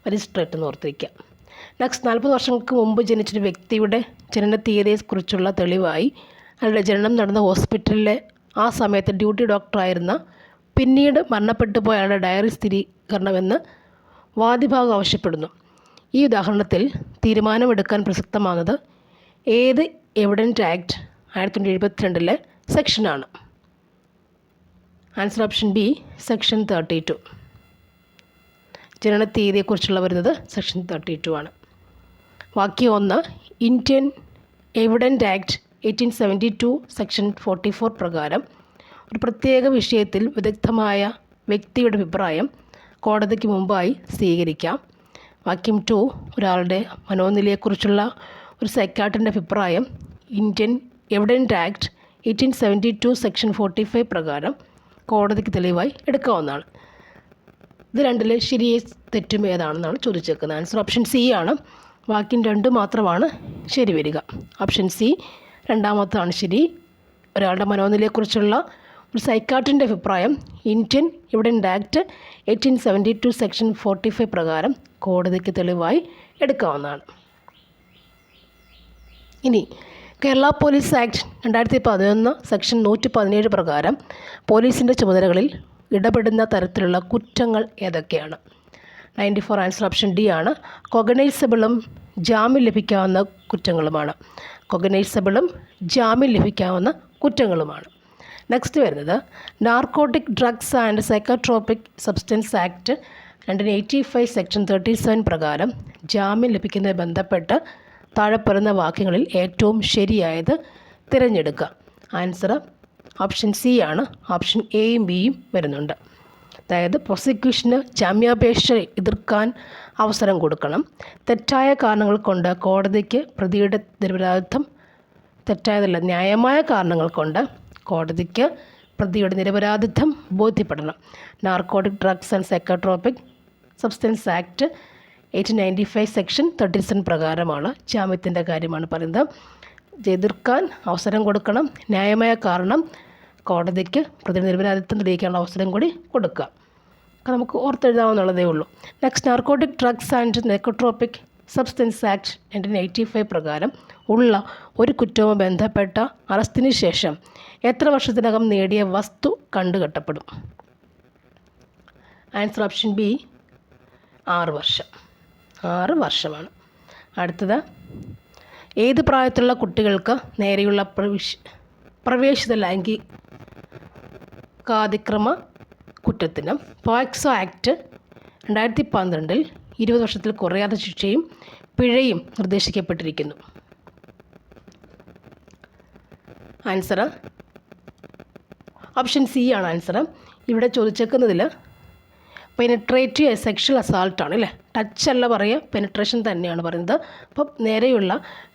മജിസ്ട്രേറ്റ് എന്ന് ഓർത്തിരിക്കുക. നെക്സ്റ്റ് 40 വർഷങ്ങൾക്ക് മുമ്പ് ജനിച്ചൊരു വ്യക്തിയുടെ ജനന തീയതിയെക്കുറിച്ചുള്ള തെളിവായി അയാളുടെ ജനനം നടന്ന ഹോസ്പിറ്റലിലെ ആ സമയത്ത് ഡ്യൂട്ടി ഡോക്ടറായിരുന്ന പിന്നീട് മരണപ്പെട്ടു പോയ അയാളുടെ ഡയറി സ്ഥിരീകരണമെന്ന് വാദിഭാഗം ആവശ്യപ്പെടുന്നു. ഈ ഉദാഹരണത്തിൽ തീരുമാനമെടുക്കാൻ പ്രസക്തമാകുന്നത് ഏത് എവിഡൻറ്റ് ആക്ട് 1972 സെക്ഷനാണ്? Answer option B section 32. ജനന തീയതിയെക്കുറിച്ചുള്ള വരുന്നത് സെക്ഷൻ 32 ആണ്. വാക്യം 1. ഇന്ത്യൻ എവിഡൻറ്റ് ആക്ട് 1872 സെക്ഷൻ 44 പ്രകാരം ഒരു പ്രത്യേക വിഷയത്തിൽ വിദഗ്ധമായ വ്യക്തിയുടെ അഭിപ്രായം കോടതിക്ക് മുമ്പായി സ്വീകരിക്കാം. വാക്യം 2. ഒരാളുടെ മനോനിലയെക്കുറിച്ചുള്ള ഒരു സൈക്കാട്രിൻ്റെ അഭിപ്രായം ഇന്ത്യൻ എവിഡൻറ്റ് ആക്ട് 1872 സെക്ഷൻ 45 പ്രകാരം കോടതിക്ക് തെളിവായി എടുക്കാവുന്നതാണ്. ഇത് രണ്ടിലെ ശരിയും തെറ്റും ഏതാണെന്നാണ് ചോദിച്ചേക്കുന്നത്. ആൻസർ ഓപ്ഷൻ സി ആണ്. വാക്യം 2 മാത്രമാണ് ശരി വരിക. ഓപ്ഷൻ സി രണ്ടാമത്താണ് ശരി. ഒരാളുടെ മനോനിലയെക്കുറിച്ചുള്ള ഒരു സൈക്കാട്രിൻ്റെ അഭിപ്രായം ഇന്ത്യൻ എവിഡൻറ്റ് ആക്ട് 1872 സെക്ഷൻ 45 പ്രകാരം കോടതിക്ക് തെളിവായി എടുക്കാവുന്നതാണ്. ഇനി കേരള പോലീസ് ആക്ട് 2011 സെക്ഷൻ 117 പ്രകാരം പോലീസിൻ്റെ ചുമതലകളിൽ ഇടപെടുന്ന തരത്തിലുള്ള കുറ്റങ്ങൾ ഏതൊക്കെയാണ്? 94 ആൻസർ ഓപ്ഷൻ ഡി ആണ്. കൊഗനൈസബിളും ജാമ്യം ലഭിക്കാവുന്ന കുറ്റങ്ങളുമാണ്. കൊഗനൈസബിളും ജാമ്യം ലഭിക്കാവുന്ന കുറ്റങ്ങളുമാണ്. നെക്സ്റ്റ് വരുന്നത് narcotic drugs and psychotropic substance act 1985 section 37 പ്രകാരം ജാമ്യം ലഭിക്കുന്നതുമായി ബന്ധപ്പെട്ട് താഴെ പറയുന്ന വാക്യങ്ങളിൽ ഏറ്റവും ശരിയായത് തിരഞ്ഞെടുക്കുക. ആൻസർ ഓപ്ഷൻ സി ആണ്. ഓപ്ഷൻ എയും ബിയും വരുന്നുണ്ട്. അതായത് പ്രോസിക്യൂഷന് ജാമ്യാപേക്ഷ എതിർക്കാൻ അവസരം കൊടുക്കണം. തെറ്റായ കാരണങ്ങൾ കൊണ്ട് കോടതിക്ക് പ്രതിയുടെ നിരപരാധിത്വം തെറ്റായതല്ല ന്യായമായ കാരണങ്ങൾ കൊണ്ട് കോടതിക്ക് പ്രതിയുടെ നിരപരാധിത്വം ബോധ്യപ്പെടണം. Narcotic drugs and psychotropic substance act 1895 section 37 പ്രകാരമാണ് ജാമ്യത്തിൻ്റെ കാര്യമാണ് പറയുന്നത്. എതിർക്കാൻ അവസരം കൊടുക്കണം. ന്യായമായ കാരണം കോടതിക്ക് പ്രതിയുടെ നിരപരാധിത്വം തെളിയിക്കാനുള്ള അവസരം കൂടി കൊടുക്കുക. നമുക്ക് ഓർത്തെഴുതാവുന്നുള്ളതേ ഉള്ളൂ. Next narcotic drugs and psychotropic substance act 1985 പ്രകാരം ഉള്ള ഒരു കുറ്റവുമായി ബന്ധപ്പെട്ട അറസ്റ്റിന് ശേഷം എത്ര വർഷത്തിനകം നേടിയ വസ്തു കണ്ടുകെട്ടപ്പെടും? ആൻസർ ഓപ്ഷൻ ബി 6 വർഷം. 6 വർഷമാണ്. അടുത്തത് ഏത് പ്രായത്തിലുള്ള കുട്ടികൾക്ക് നേരെയുള്ള പ്രവേശിത ലൈംഗികാതിക്രമ കുറ്റത്തിന് പോക്സോ ആക്ട് 2012 20 വർഷത്തിൽ കുറയാത്ത ശിക്ഷയും പിഴയും നിർദ്ദേശിക്കപ്പെട്ടിരിക്കുന്നു. ആൻസർ ഓപ്ഷൻ സി ആണ് ആൻസർ. ഇവിടെ ചോദിച്ചേക്കുന്നതിൽ പെനിട്രേറ്റീവ് സെക്ഷൽ അസാൾട്ടാണ് അല്ലേ. ടച്ച് അല്ല പറയുക, പെനിട്രേഷൻ തന്നെയാണ് പറയുന്നത്. അപ്പം നേരെയുള്ള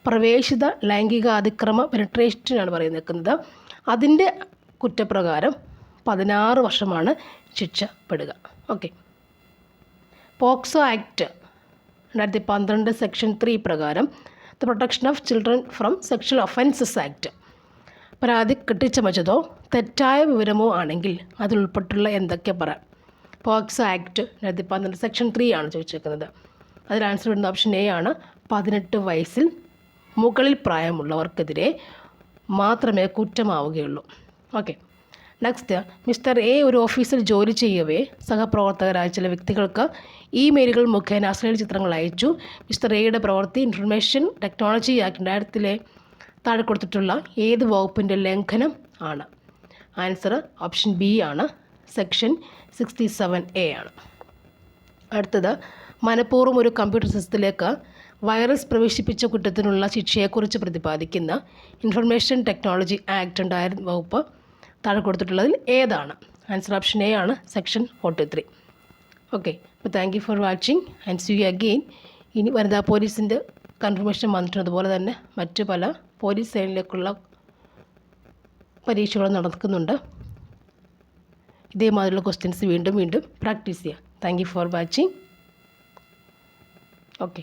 പ്രവേശിത ലൈംഗികാതിക്രമ പെനിട്രേഷനാണ് പറയുന്നത്. അതിൻ്റെ കുറ്റപ്രകാരം 16 വർഷമാണ് ശിക്ഷപ്പെടുക. ഓക്കെ. പോക്സോ ആക്ട് 2012 സെക്ഷൻ 3 പ്രകാരം the protection of children from sexual offences act പരാതി കെട്ടിച്ചമച്ചതോ തെറ്റായ വിവരമോ ആണെങ്കിൽ അതിലുൾപ്പെട്ടുള്ള എന്തൊക്കെ പറയാം? പോക്സോ ആക്ട് 2012 സെക്ഷൻ 3 ആണ് ചോദിച്ചേക്കുന്നത്. അതിൽ ആൻസർ വരുന്ന ഓപ്ഷൻ എ ആണ്. 18 വയസ്സിൽ മുകളിൽ പ്രായമുള്ളവർക്കെതിരെ മാത്രമേ കുറ്റമാവുകയുള്ളൂ. ഓക്കെ. നെക്സ്റ്റ്, മിസ്റ്റർ എ ഒരു ഓഫീസിൽ ജോലി ചെയ്യവേ സഹപ്രവർത്തകരായ ചില വ്യക്തികൾക്ക് ഇമെയിലുകൾ മുഖേന അശ്ലീല ചിത്രങ്ങൾ അയച്ചു. മിസ്റ്റർ എയുടെ പ്രവൃത്തി ഇൻഫർമേഷൻ ടെക്നോളജി ആക്ട് 2000 താഴെ കൊടുത്തിട്ടുള്ള ഏത് വകുപ്പിൻ്റെ ലംഘനം ആണ്? ആൻസർ ഓപ്ഷൻ ബി ആണ്. സെക്ഷൻ 67A ആണ്. അടുത്തത് മനഃപൂർവ്വം ഒരു കമ്പ്യൂട്ടർ സിസ്റ്റത്തിലേക്ക് വൈറസ് പ്രവേശിപ്പിച്ച കുറ്റത്തിനുള്ള ശിക്ഷയെക്കുറിച്ച് പ്രതിപാദിക്കുന്ന ഇൻഫർമേഷൻ ടെക്നോളജി ആക്ട് 2000 വകുപ്പ് താഴെ കൊടുത്തിട്ടുള്ളതിൽ ഏതാണ്? ആൻസർ ഓപ്ഷൻ എ ആണ്. സെക്ഷൻ 43. ഓക്കെ. അപ്പോൾ thank you for watching and see you again. ഇനി വനിതാ പോലീസിൻ്റെ കൺഫർമേഷൻ വന്നിട്ടുണ്ട്. അതുപോലെ തന്നെ മറ്റ് പല പോലീസ് സേനയിലേക്കുള്ള പരീക്ഷകൾ നടക്കുന്നുണ്ട്. ഇതേമാതിരിയുള്ള ക്വസ്റ്റ്യൻസ് വീണ്ടും പ്രാക്ടീസ് ചെയ്യാം. Thank you for watching. Okay.